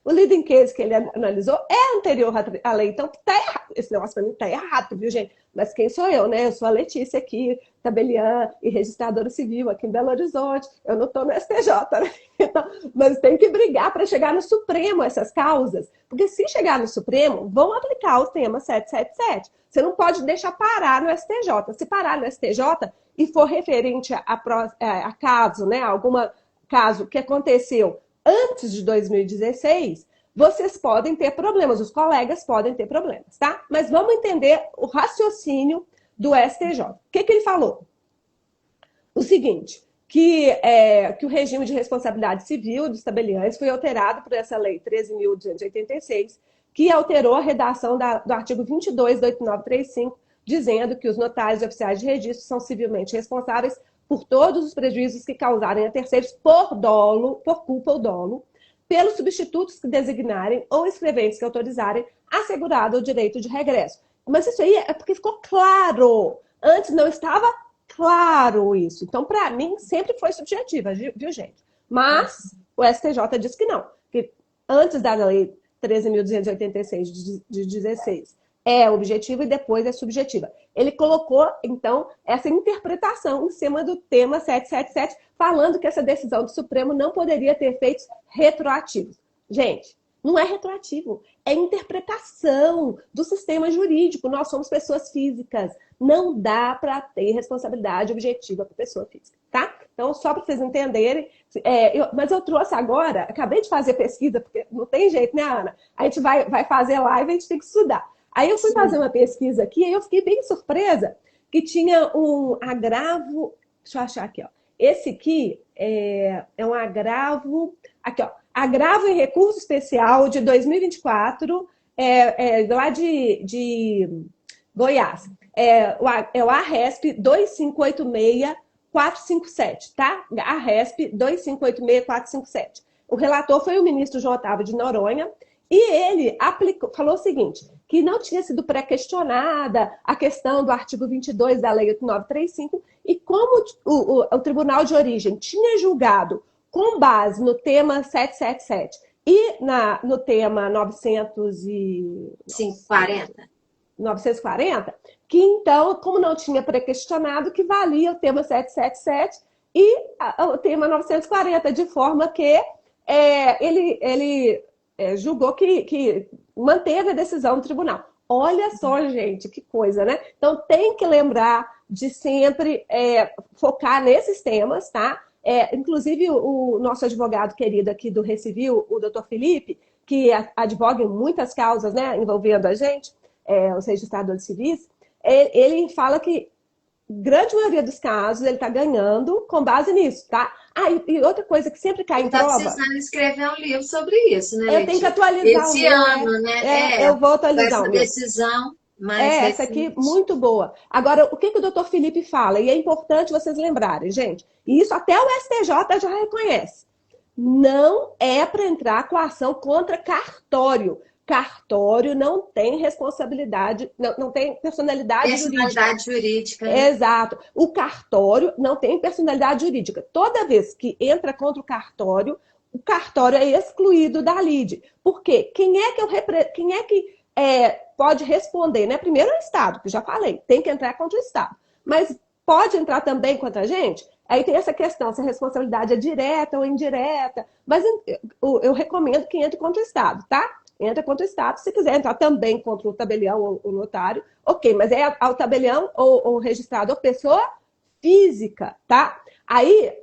O leading case que ele analisou é anterior à lei. Então, tá errado. Esse negócio para mim tá errado, viu, gente? Mas quem sou eu, né? Eu sou a Letícia aqui, tabeliã e registradora civil aqui em Belo Horizonte. Eu não estou no STJ, né? Então, mas tem que brigar para chegar no Supremo essas causas. Porque se chegar no Supremo, vão aplicar o tema 777. Você não pode deixar parar no STJ. Se parar no STJ e for referente a caso, né? Algum caso que aconteceu antes de 2016, vocês podem ter problemas, os colegas podem ter problemas, tá? Mas vamos entender o raciocínio do STJ. O que ele falou? O seguinte, que o regime de responsabilidade civil dos tabeliães foi alterado por essa Lei 13.286, que alterou a redação do artigo 22 do 8935, dizendo que os notários e oficiais de registro são civilmente responsáveis por todos os prejuízos que causarem a terceiros por dolo, por culpa ou dolo, pelos substitutos que designarem ou escreventes que autorizarem, assegurado o direito de regresso. Mas isso aí é porque ficou claro. Antes não estava claro isso. Então, para mim, sempre foi subjetiva, viu, gente? Mas o STJ disse que não. Que antes da Lei 13.286 de 16 é objetiva e depois é subjetiva. Ele colocou, então, essa interpretação em cima do tema 777, falando que essa decisão do Supremo não poderia ter efeitos retroativos. Gente, não é retroativo, é interpretação do sistema jurídico. Nós somos pessoas físicas. Não dá para ter responsabilidade objetiva para pessoa física, tá? Então, só para vocês entenderem, mas eu trouxe agora, acabei de fazer pesquisa, porque não tem jeito, né, Ana? A gente vai fazer live, a gente tem que estudar. Aí eu fui fazer uma pesquisa aqui, e eu fiquei bem surpresa que tinha um agravo. Deixa eu achar aqui, ó. Esse aqui é um agravo. Aqui, ó. Agravo em recurso especial de 2024, lá de Goiás. É o ARESP 2586457, tá? ARESP 2586457. O relator foi o ministro João Otávio de Noronha. E ele falou o seguinte, que não tinha sido pré-questionada a questão do artigo 22 da Lei 8935, e como o Tribunal de Origem tinha julgado com base no tema 777 e no tema 40. 940, que então, como não tinha pré-questionado, que valia o tema 777 e o tema 940, de forma que ele julgou que manteve a decisão do tribunal. Olha só, gente, que coisa, né? Então, tem que lembrar de sempre focar nesses temas, tá? Inclusive, o nosso advogado querido aqui do Recivil, o doutor Felipe, que advoga em muitas causas, né, envolvendo a gente, os registradores civis, ele fala que grande maioria dos casos ele está ganhando com base nisso, tá? E outra coisa que sempre cai em prova... Está precisando escrever um livro sobre isso, né, Eu tenho que atualizar esse ano, né? Eu vou atualizar essa o meu. decisão mais essa aqui, muito boa. Agora, o que o doutor Felipe fala? E é importante vocês lembrarem, gente. E isso até o STJ já reconhece. Não é para entrar com a ação contra cartório. Cartório não tem responsabilidade, não tem personalidade jurídica. Né? Exato. O cartório não tem personalidade jurídica. Toda vez que entra contra o cartório é excluído da lide. Por quê? Quem é que pode responder, né? Primeiro é o Estado, que já falei, tem que entrar contra o Estado. Mas pode entrar também contra a gente? Aí tem essa questão, se a responsabilidade é direta ou indireta. Mas eu recomendo que entre contra o Estado, tá? Entra contra o Estado. Se quiser entrar também contra o tabelião ou o notário, ok. Mas é ao tabelião ou registrador, pessoa física, tá? Aí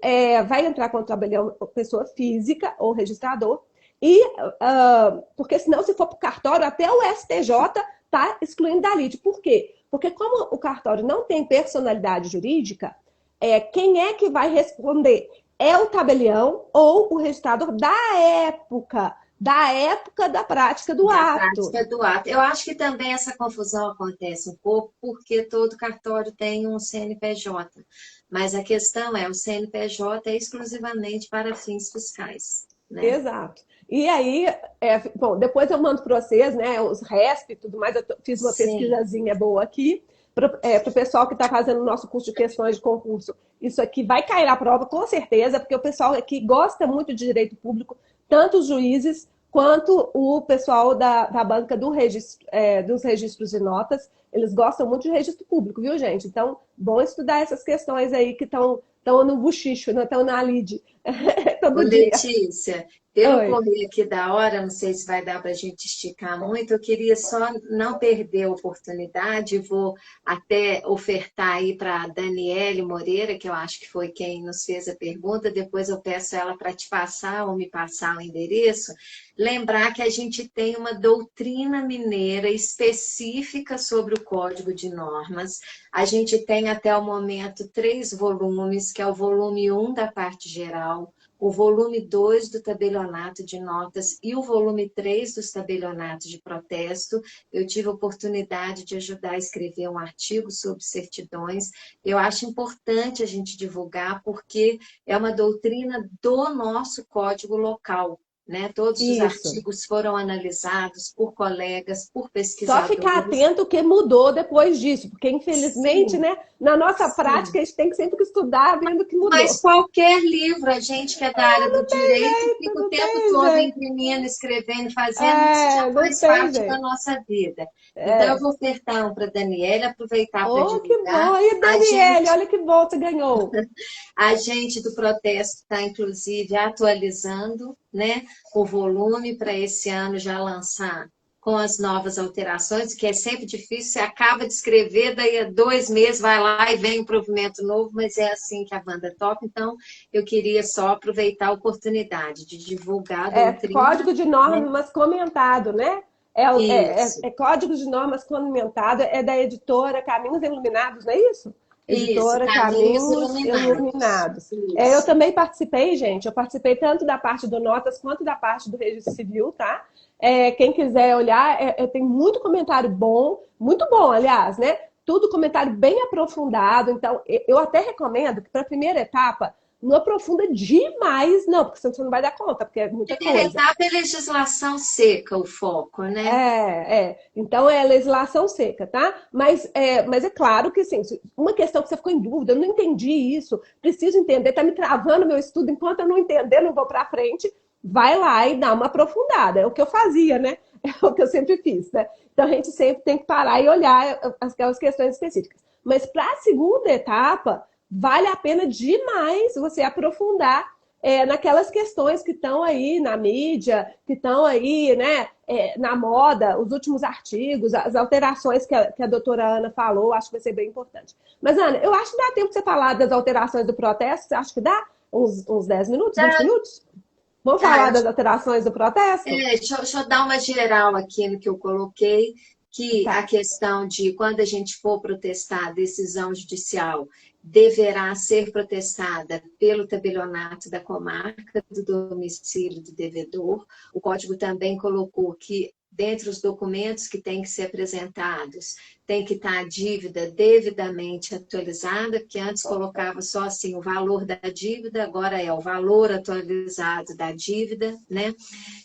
vai entrar contra o tabelião, pessoa física ou registrador. Porque senão, se for para o cartório, até o STJ está excluindo da lide. Por quê? Porque como o cartório não tem personalidade jurídica, quem é que vai responder? É o tabelião ou o registrador da época da prática do ato. Prática do ato. Eu acho que também essa confusão acontece um pouco porque todo cartório tem um CNPJ. Mas a questão o CNPJ é exclusivamente para fins fiscais. Né? Exato. E aí, bom, depois eu mando para vocês, né, os RESP e tudo mais, eu fiz uma pesquisazinha boa aqui, para o pessoal que está fazendo o nosso curso de questões de concurso. Isso aqui vai cair na prova, com certeza, porque o pessoal aqui gosta muito de direito público, tanto os juízes quanto o pessoal da banca dos registros de notas, eles gostam muito de registro público, viu, gente? Então, bom estudar essas questões aí que estão no buchicho, não estão na lide. Todo dia. Letícia, pelo correr aqui da hora, não sei se vai dar para a gente esticar muito, eu queria só não perder a oportunidade, vou até ofertar aí para a Daniele Moreira, que eu acho que foi quem nos fez a pergunta, depois eu peço ela para te passar ou me passar o endereço, lembrar que a gente tem uma doutrina mineira específica sobre o Código de Normas, a gente tem até o momento 3 volumes, que é o volume 1 da parte geral, o volume 2 do tabelionato de notas e o volume 3 dos tabelionatos de protesto. Eu tive a oportunidade de ajudar a escrever um artigo sobre certidões. Eu acho importante a gente divulgar, porque é uma doutrina do nosso código local. Né? Todos os artigos foram analisados por colegas, por pesquisadores. Só ficar atento o que mudou depois disso, porque infelizmente, né, na nossa prática, a gente tem que sempre estudar vendo o que mudou. Mas qualquer livro, a gente que é da área do direito, fica o tempo todo imprimindo, escrevendo, fazendo, isso já faz parte da nossa vida. Então, eu vou ofertar um para a Daniele, aproveitar para divulgar. Que bom! E Daniele, olha que bom, você ganhou! A gente do protesto está, inclusive, atualizando, né, o volume para esse ano já lançar com as novas alterações, que é sempre difícil, você acaba de escrever, daí a 2 meses vai lá e vem um provimento novo, mas é assim que a banda toca, então eu queria só aproveitar a oportunidade de divulgar a doutrina. Código de normas comentado, né? Código de normas comentado, é da editora Caminhos Iluminados, não é isso? Editora Caminhos Iluminados. Eu também participei, gente. Eu participei tanto da parte do Notas quanto da parte do Registro Civil, tá? Quem quiser olhar, tem muito comentário bom, muito bom, aliás, né? Tudo comentário bem aprofundado. Então, eu até recomendo que para a primeira etapa não aprofunda demais, não, porque senão você não vai dar conta, porque é muita Primeira coisa. etapa é legislação seca, o foco, né? Então é legislação seca, tá? Mas é claro que, assim, uma questão que você ficou em dúvida, eu não entendi isso, preciso entender, tá me travando meu estudo, enquanto eu não entender, não vou para frente, vai lá e dá uma aprofundada. É o que eu fazia, né? É o que eu sempre fiz, né? Então a gente sempre tem que parar e olhar aquelas questões específicas. Mas para a segunda etapa, vale a pena demais você aprofundar naquelas questões que estão aí na mídia, que estão aí, né, na moda, os últimos artigos, as alterações que a doutora Ana falou, acho que vai ser bem importante. Mas, Ana, eu acho que dá tempo de você falar das alterações do protesto, você acha que dá? Uns 10 minutos, 20 Tá, minutos? Vamos tá, falar das alterações do protesto? deixa eu dar uma geral aqui no que eu coloquei, que a Tá. questão de quando a gente for protestar a decisão judicial deverá ser protestada pelo tabelionato da comarca do domicílio do devedor. O código também colocou que, dentre os documentos que têm que ser apresentados, tem que estar a dívida devidamente atualizada, porque antes colocava só assim o valor da dívida, agora é o valor atualizado da dívida, né?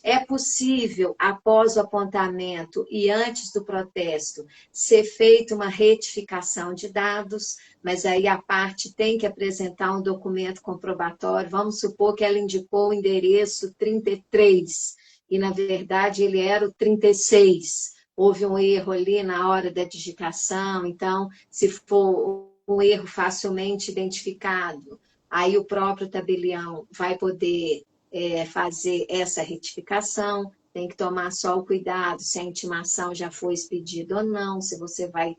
É possível, após o apontamento e antes do protesto, ser feita uma retificação de dados, mas aí a parte tem que apresentar um documento comprobatório. Vamos supor que ela indicou o endereço 33 e, na verdade, ele era o 36. Houve um erro ali na hora da digitação, então, se for um erro facilmente identificado, aí o próprio tabelião vai poder fazer essa retificação, tem que tomar só o cuidado se a intimação já foi expedida ou não, se você vai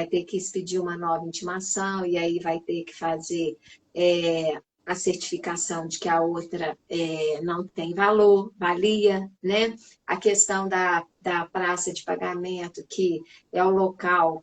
ter que expedir uma nova intimação e aí vai ter que fazer a certificação de que a outra não tem valor, valia, né? A questão da praça de pagamento, que é o local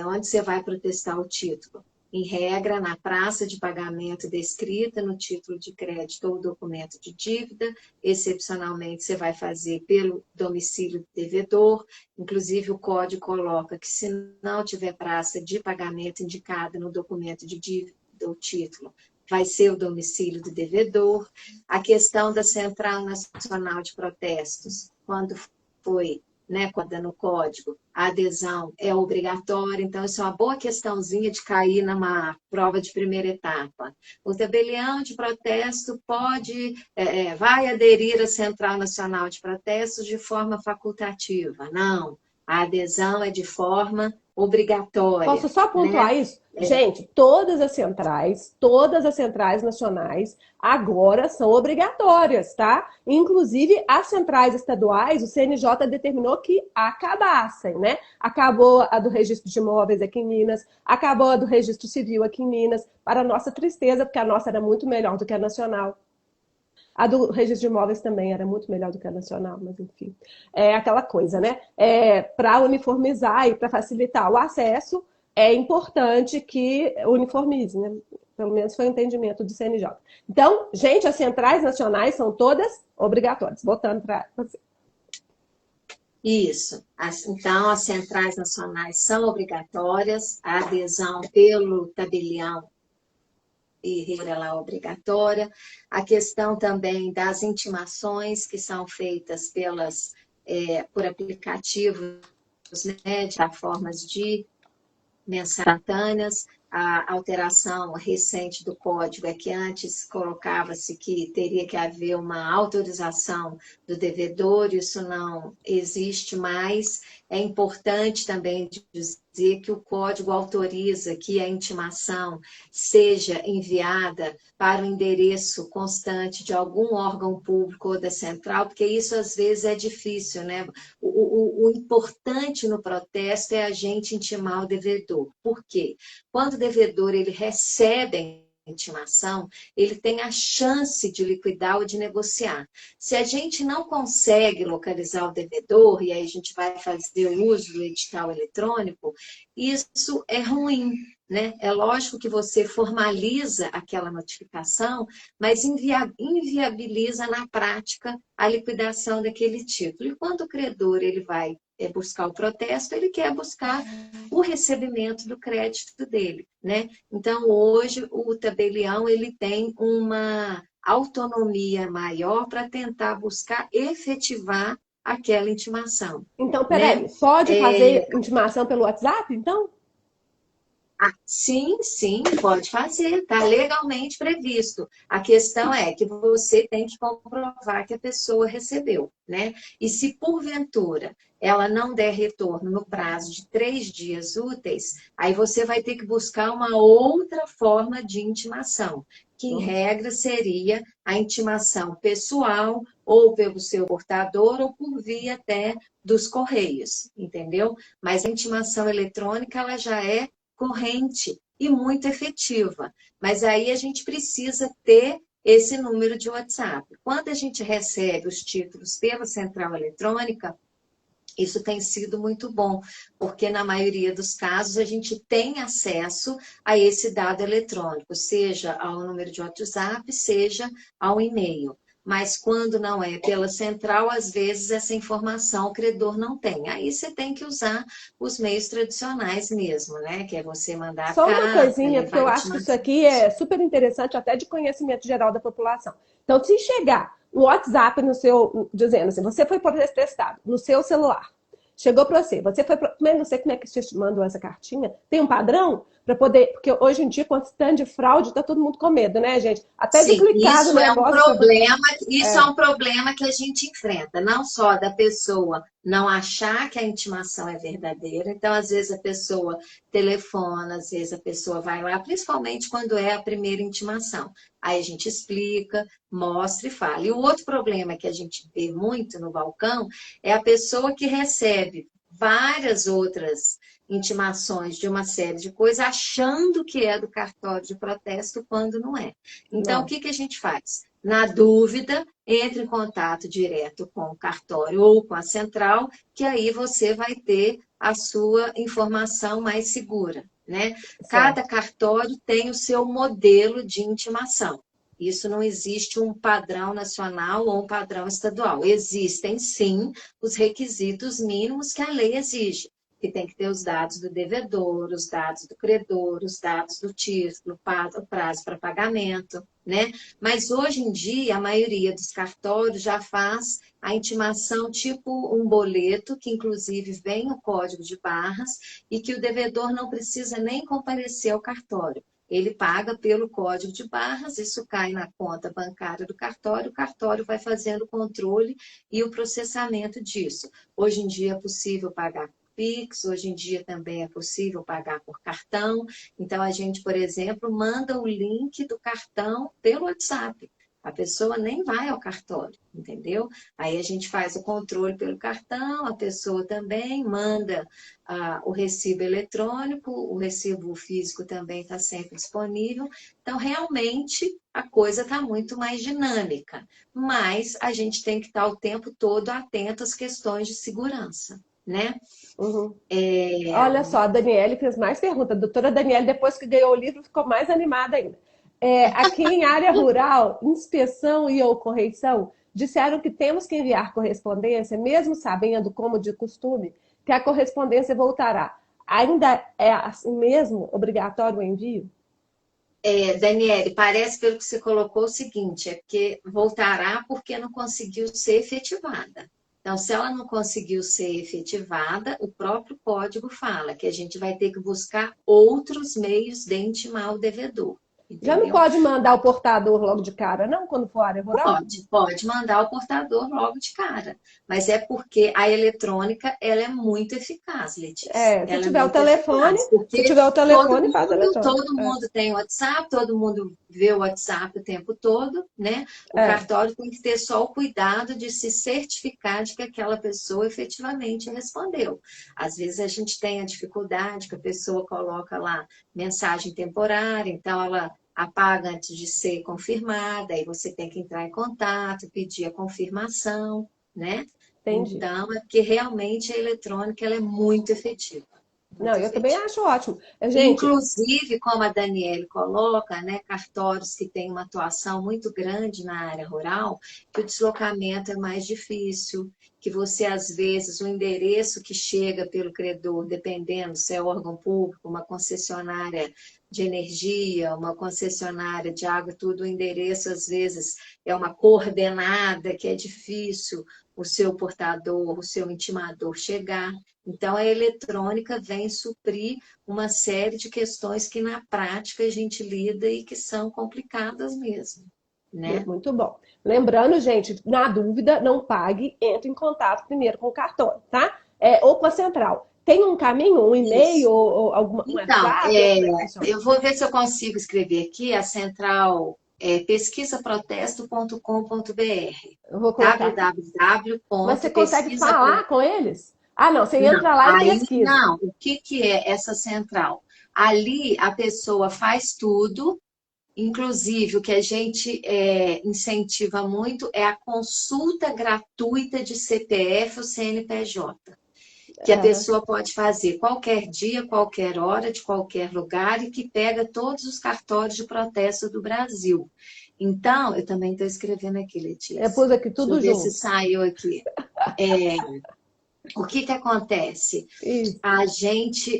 onde você vai protestar o título. Em regra, na praça de pagamento descrita no título de crédito ou documento de dívida, excepcionalmente você vai fazer pelo domicílio do devedor, inclusive o código coloca que se não tiver praça de pagamento indicada no documento de dívida ou título, vai ser o domicílio do devedor. A questão da Central Nacional de Protestos, quando foi quando no código, a adesão é obrigatória, então isso é uma boa questãozinha de cair numa prova de primeira etapa. O tabelião de protesto vai aderir à Central Nacional de Protestos de forma facultativa. Não, a adesão é de forma obrigatória, Posso só né? pontuar isso? Gente, todas as centrais nacionais agora são obrigatórias, tá? Inclusive as centrais estaduais, o CNJ determinou que acabassem, né? Acabou a do registro de imóveis aqui em Minas, acabou a do registro civil aqui em Minas, para nossa tristeza, porque a nossa era muito melhor do que a nacional. A do registro de imóveis também era muito melhor do que a nacional, mas enfim. É aquela coisa, né? Para uniformizar e para facilitar o acesso, é importante que uniformize, né? Pelo menos foi o entendimento do CNJ. Então, gente, as centrais nacionais são todas obrigatórias. Voltando para você. Isso. Então, as centrais nacionais são obrigatórias, a adesão pelo tabelião e regra lá obrigatória. A questão também das intimações que são feitas por aplicativos, né, de plataformas de mensagens. A alteração recente do código é que antes colocava-se que teria que haver uma autorização do devedor, isso não existe mais. É importante também dizer que o código autoriza que a intimação seja enviada para o endereço constante de algum órgão público ou da central, porque isso às vezes é difícil, né? O importante no protesto é a gente intimar o devedor. Por quê? Quando o devedor ele recebe a intimação, ele tem a chance de liquidar ou de negociar. Se a gente não consegue localizar o devedor, e aí a gente vai fazer o uso do edital eletrônico, isso é ruim, né? É lógico que você formaliza aquela notificação, mas inviabiliza na prática a liquidação daquele título. E quando o credor ele vai buscar o protesto, ele quer buscar o recebimento do crédito dele, né? Então, hoje, o tabelião ele tem uma autonomia maior para tentar buscar efetivar aquela intimação, Então, né? peraí, pode fazer intimação pelo WhatsApp, então? Sim, sim, pode fazer, está legalmente previsto. A questão é que você tem que comprovar que a pessoa recebeu, né? E se porventura ela não der retorno no prazo de 3 dias úteis, aí você vai ter que buscar uma outra forma de intimação, que em regra seria a intimação pessoal, ou pelo seu portador, ou por via até dos correios, entendeu? Mas a intimação eletrônica, ela já é corrente e muito efetiva. Mas aí a gente precisa ter esse número de WhatsApp. Quando a gente recebe os títulos pela central eletrônica, isso tem sido muito bom, porque na maioria dos casos a gente tem acesso a esse dado eletrônico, seja ao número de WhatsApp, seja ao e-mail. Mas quando não é pela central, às vezes essa informação o credor não tem. Aí você tem que usar os meios tradicionais mesmo, né? Que é você mandar a Só uma carta, coisinha, porque levar eu a acho que isso intimação. aqui é super interessante, até de conhecimento geral da população. Então, se chegar um WhatsApp no seu, dizendo assim, você foi protestado no seu celular, chegou para você, você foi, primeiro não sei como é que te mandou essa cartinha, tem um padrão para poder, porque hoje em dia, com esse tanto de fraude, tá todo mundo com medo, né, gente? Até de Sim, clicar no negócio para... isso é um problema que a gente enfrenta, não só da pessoa não achar que a intimação é verdadeira, então às vezes a pessoa telefona, às vezes a pessoa vai lá, principalmente quando é a primeira intimação. Aí a gente explica, mostra e fala. E o outro problema que a gente vê muito no balcão é a pessoa que recebe várias outras intimações de uma série de coisas, achando que é do cartório de protesto, quando não é. Então, o Não. que a gente faz? Na dúvida, entre em contato direto com o cartório ou com a central, que aí você vai ter a sua informação mais segura, né? Cada Certo. cartório tem o seu modelo de intimação. Isso não existe um padrão nacional ou um padrão estadual. Existem, sim, os requisitos mínimos que a lei exige, que tem que ter os dados do devedor, os dados do credor, os dados do título, o prazo para pagamento, né? Mas hoje em dia, a maioria dos cartórios já faz a intimação tipo um boleto, que inclusive vem o código de barras, e que o devedor não precisa nem comparecer ao cartório. Ele paga pelo código de barras, isso cai na conta bancária do cartório, o cartório vai fazendo o controle e o processamento disso. Hoje em dia é possível pagar Pix, hoje em dia também é possível pagar por cartão. Então, a gente, por exemplo, manda o link do cartão pelo WhatsApp. A pessoa nem vai ao cartório, entendeu? Aí a gente faz o controle pelo cartão, a pessoa também manda o recibo eletrônico, o recibo físico também está sempre disponível. Então, realmente, a coisa está muito mais dinâmica. Mas a gente tem que estar o tempo todo atento às questões de segurança, né? Uhum. É, Olha só, a Daniele fez mais perguntas. A doutora Daniele, depois que ganhou o livro, ficou mais animada ainda. Aqui em área rural, inspeção e ou correição, disseram que temos que enviar correspondência, mesmo sabendo, como de costume, que a correspondência voltará. Ainda é assim mesmo obrigatório o envio? Daniele, parece pelo que você colocou o seguinte, é porque voltará porque não conseguiu ser efetivada. Então, se ela não conseguiu ser efetivada, o próprio código fala que a gente vai ter que buscar outros meios de intimar o devedor, Já não entendeu? pode mandar o portador logo de cara, não, quando for área rural? Pode mandar o portador logo de cara, mas é porque a eletrônica ela é muito eficaz, Letícia. Se Ela é tiver o muito telefone, eficaz, porque telefone, faz eletrônico. todo mundo tem WhatsApp, todo mundo vê o WhatsApp o tempo todo, né? O É. cartório tem que ter só o cuidado de se certificar de que aquela pessoa efetivamente respondeu. Às vezes a gente tem a dificuldade que a pessoa coloca lá mensagem temporária, então ela apaga antes de ser confirmada, aí você tem que entrar em contato, pedir a confirmação, né? Entendi. Então, é porque realmente a eletrônica ela é muito efetiva. Não, Muito eu também efetiva. acho ótimo. Gente, Inclusive, como a Daniele coloca, né, cartórios que têm uma atuação muito grande na área rural, que o deslocamento é mais difícil, que você, às vezes, o endereço que chega pelo credor, dependendo se é órgão público, uma concessionária de energia, uma concessionária de água, tudo, o endereço, às vezes, é uma coordenada que é difícil o seu portador, o seu intimador chegar. Então, a eletrônica vem suprir uma série de questões que, na prática, a gente lida e que são complicadas mesmo, né? Muito bom. Lembrando, gente, na dúvida, não pague, entre em contato primeiro com o cartório, tá? Ou com a central. Tem um caminho, um e-mail Isso. ou um Então, WhatsApp? Como é que funciona? eu vou ver se eu consigo escrever aqui a central pesquisaprotesto.com.br. Eu vou colocar aqui. Mas você consegue falar www.pesquisaprotesto. com eles? Ah, não, você Não, entra lá e aí pesquisa. não. O que que é essa central? Ali a pessoa faz tudo, inclusive o que a gente incentiva muito é a consulta gratuita de CPF ou CNPJ, que a Ah, pessoa pode fazer qualquer dia, qualquer hora, de qualquer lugar e que pega todos os cartórios de protesto do Brasil. Então, eu também estou escrevendo aqui, eu Letícia. pus aqui Deixa eu tudo ver se junto. saiu aqui. É, o que que acontece? Isso.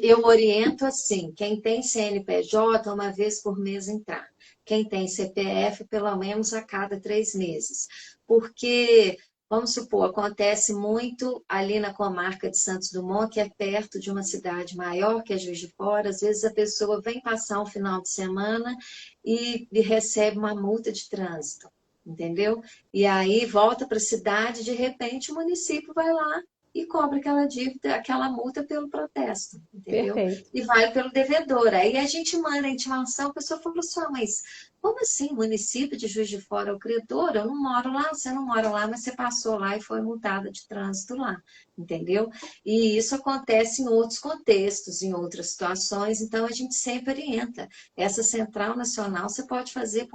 Eu oriento assim, quem tem CNPJ, uma vez por mês entrar. Quem tem CPF, pelo menos a cada 3 meses. Porque, vamos supor, acontece muito ali na comarca de Santos Dumont, que é perto de uma cidade maior, que é Juiz de Fora. Às vezes a pessoa vem passar um final de semana e recebe uma multa de trânsito, entendeu? E aí volta para a cidade, de repente o município vai lá e cobra aquela dívida, aquela multa pelo protesto, entendeu? Perfeito. E vai pelo devedor. Aí a gente manda a intimação, a pessoa falou assim, mas como assim, município de Juiz de Fora é o credor? Eu não moro lá, você não mora lá, mas você passou lá e foi multada de trânsito lá, entendeu? E isso acontece em outros contextos, em outras situações, então a gente sempre orienta. Essa Central Nacional, você pode fazer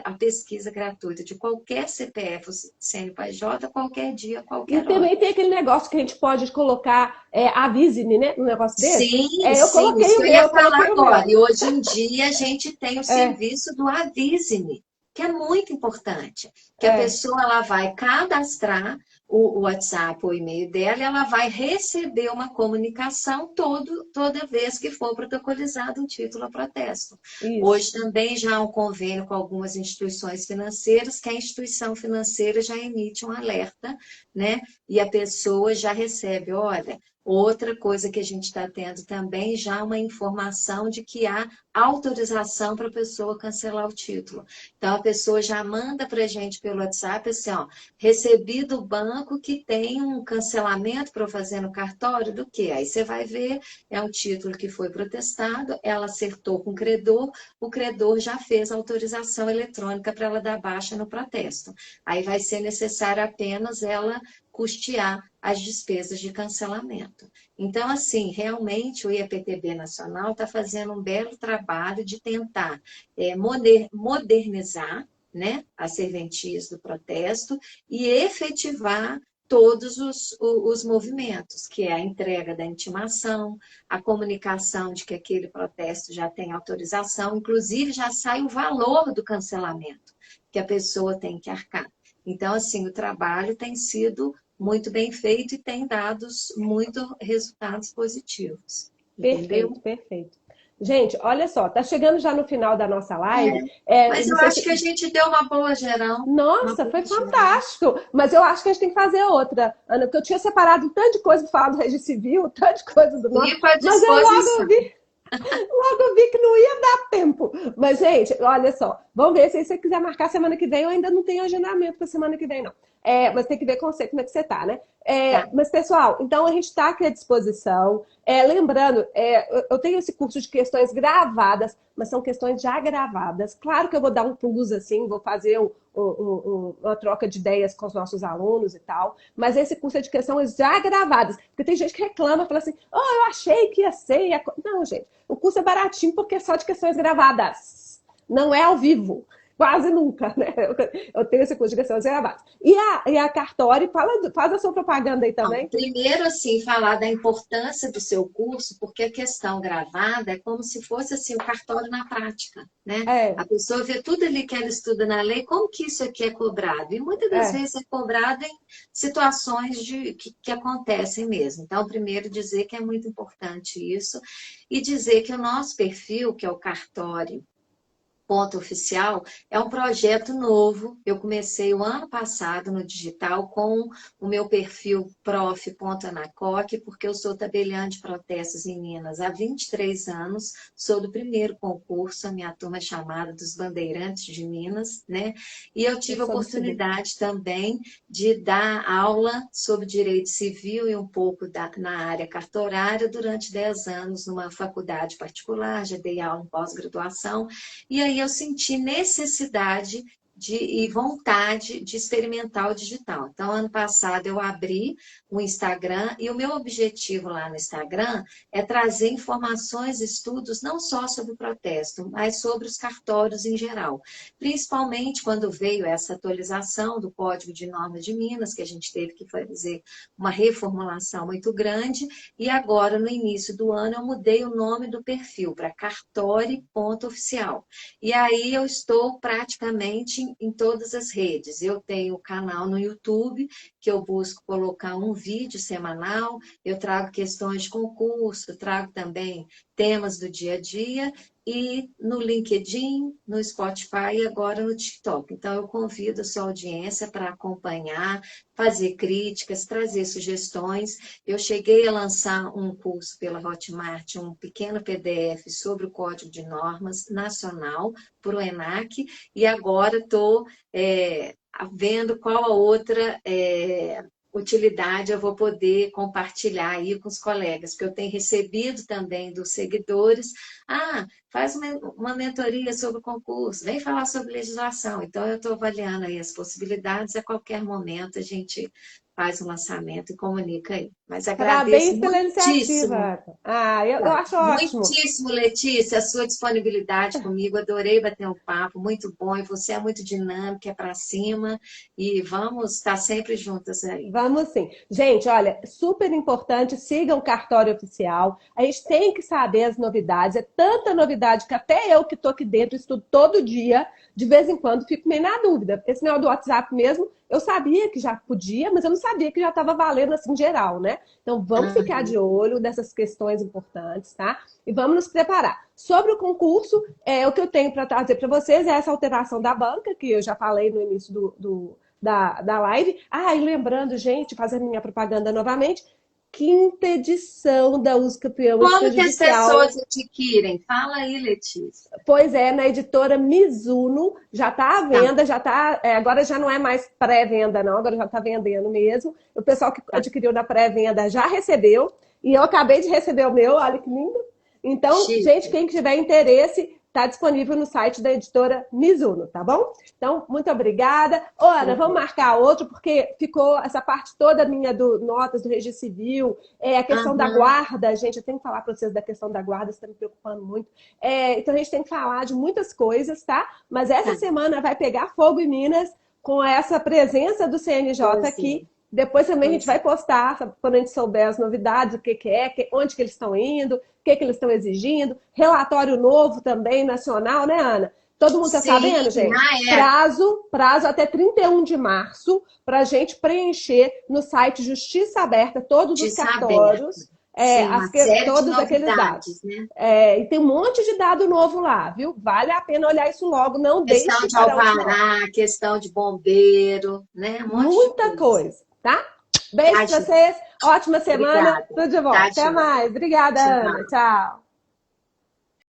a pesquisa gratuita de qualquer CPF ou CNPJ, qualquer dia, E qualquer hora. também tem aquele negócio que a gente pode colocar, avise-me, né? Um negócio desse. Sim, Eu sim, coloquei isso o que eu meu, ia eu falar coloquei o agora. meu. E hoje em dia a gente tem o É, serviço do Avise-me, que é muito importante. Que a é, pessoa ela vai cadastrar o WhatsApp, o e-mail dela, e ela vai receber uma comunicação toda vez que for protocolizado um título a protesto. isso. Hoje também já há um convênio com algumas instituições financeiras, que a instituição financeira já emite um alerta, né? E a pessoa já recebe, olha. Outra coisa que a gente está tendo também, já uma informação de que há autorização para a pessoa cancelar o título. Então, a pessoa já manda para a gente pelo WhatsApp assim, ó, recebi do banco que tem um cancelamento para eu fazer no cartório do quê? Aí você vai ver, é um título que foi protestado, ela acertou com o credor já fez a autorização eletrônica para ela dar baixa no protesto. Aí vai ser necessário apenas ela custear as despesas de cancelamento. Então, assim, realmente o IAPTB Nacional está fazendo um belo trabalho de tentar modernizar, né, as serventias do protesto e efetivar todos os movimentos, que é a entrega da intimação, a comunicação de que aquele protesto já tem autorização, inclusive já sai o valor do cancelamento que a pessoa tem que arcar. Então, assim, o trabalho tem sido muito bem feito e tem dado muito resultados positivos, Perfeito, entendeu? perfeito. Gente, olha só, tá chegando já no final da nossa É, live. mas eu Não sei acho que a se... gente deu uma boa geral. Uma Nossa, boa foi geral. fantástico! Mas eu acho que a gente tem que fazer outra, Ana, porque eu tinha separado um tanto de coisa para falar do registro civil, um tanto de coisa do nosso, Fico à mas eu logo disposição. vi Logo vi que não ia dar tempo. Mas, gente, olha só. Vamos ver se você quiser marcar semana que vem. Eu ainda não tenho agendamento para semana que vem, não. Mas tem que ver com você como é que você tá, né? Tá. Mas, pessoal, então a gente está aqui à disposição. Lembrando, eu tenho esse curso de questões gravadas, mas são questões já gravadas. Claro que eu vou dar um plus, assim, vou fazer uma troca de ideias com os nossos alunos e tal. Mas esse curso é de questões já gravadas. Porque tem gente que reclama, fala assim, oh, eu achei que ia ser. Não, gente, o curso é baratinho porque é só de questões gravadas. Não é ao vivo. quase nunca, né? Eu tenho esse curso de gestão de reservados. E a Cartori, faz a sua propaganda aí Bom, também. primeiro, assim, falar da importância do seu curso, porque a questão gravada é como se fosse assim, o cartório na prática, né? É, A pessoa vê tudo ali que ela estuda na lei, como que isso aqui é cobrado? E muitas das é. vezes é cobrado em situações que acontecem mesmo. Então, primeiro, dizer que é muito importante isso, e dizer que o nosso perfil, que é o cartório, Ponto Oficial, é um projeto novo. Eu comecei o ano passado no digital com o meu perfil prof.anacoque, porque eu sou tabeliã de protestos em Minas há 23 anos, sou do primeiro concurso, a minha turma é chamada dos Bandeirantes de Minas, né? E eu Eu tive a sou do segundo. oportunidade também de dar aula sobre direito civil e um pouco na área cartorária durante 10 anos numa faculdade particular, já dei aula em pós-graduação, e aí eu senti necessidade e vontade de experimentar o digital. Então, ano passado eu abri o Instagram e o meu objetivo lá no Instagram é trazer informações, estudos, não só sobre o protesto, mas sobre os cartórios em geral. Principalmente quando veio essa atualização do Código de Normas de Minas, que a gente teve que fazer uma reformulação muito grande, e agora, no início do ano, eu mudei o nome do perfil para cartori.oficial. E aí eu estou praticamente em todas as redes. Eu tenho o canal no YouTube, que eu busco colocar um vídeo semanal, eu trago questões de concurso, trago também temas do dia a dia, e no LinkedIn, no Spotify e agora no TikTok. Então, eu convido a sua audiência para acompanhar, fazer críticas, trazer sugestões. Eu cheguei a lançar um curso pela Hotmart, um pequeno PDF sobre o Código de Normas Nacional para o ENAC, e agora estou vendo qual a outra utilidade eu vou poder compartilhar aí com os colegas, porque eu tenho recebido também dos seguidores, faz uma mentoria sobre o concurso, vem falar sobre legislação. Então, eu estou avaliando aí as possibilidades, a qualquer momento a gente faz o lançamento e comunica aí. Mas agradeço Parabéns pela muitíssimo. iniciativa. Eu acho ótimo. Muitíssimo, Letícia, a sua disponibilidade comigo. Adorei bater um papo, muito bom. E você é muito dinâmica, é para cima. E vamos estar sempre juntas aí. Vamos sim. Gente, olha, super importante, sigam o cartório oficial. A gente tem que saber as novidades. É tanta novidade que até eu que estou aqui dentro estudo todo dia, de vez em quando fico meio na dúvida. Esse negócio do WhatsApp mesmo, eu sabia que já podia, mas eu não sabia que já estava valendo assim geral, né? Então vamos ficar de olho nessas questões importantes, tá? E vamos nos preparar. Sobre o concurso, o que eu tenho para trazer para vocês é essa alteração da banca, que eu já falei no início da live. E lembrando, gente, fazendo minha propaganda novamente, quinta edição da USP Campeão Como que as Extrajudicial. pessoas adquirem? Fala aí, Letícia. Pois é, na editora Mizuno, já está à Tá, venda, já tá, agora já não é mais pré-venda, não, agora já está vendendo mesmo. O pessoal que tá. adquiriu na pré-venda já recebeu, e eu acabei de receber o meu, olha que lindo. Então, gente, Chique. quem tiver interesse, está disponível no site da editora Mizuno, tá bom? Então, muito obrigada. Ana, vamos marcar outro, porque ficou essa parte toda minha do notas do registro civil, a questão da Aham. guarda, gente, eu tenho que falar para vocês da questão da guarda, isso está me preocupando muito. Então, a gente tem que falar de muitas coisas, tá? Mas essa Tá. semana vai pegar fogo em Minas com essa presença do CNJ Pois é. aqui. Depois também a gente Pois vai é. postar, sabe, quando a gente souber as novidades, o que onde que eles estão indo, o que eles estão exigindo. Relatório novo também, nacional, né, Ana? Todo mundo está Sim, sabendo, gente? é. Prazo até 31 de março para a gente preencher no site Justiça Aberta todos De os saber. cartórios, Sim, uma série de todos aqueles dados. novidades, né? E tem um monte de dado novo lá, viu? Vale a pena olhar isso logo, não Questão deixe de para a última hora. alvará, questão de bombeiro, né? Um monte de Muita coisa. coisa, tá? Beijo Tá, pra Ju? vocês, ótima semana, Obrigada. tudo de bom. Tá, Até Ju? mais. Obrigada, Ana. Tchau. Tchau.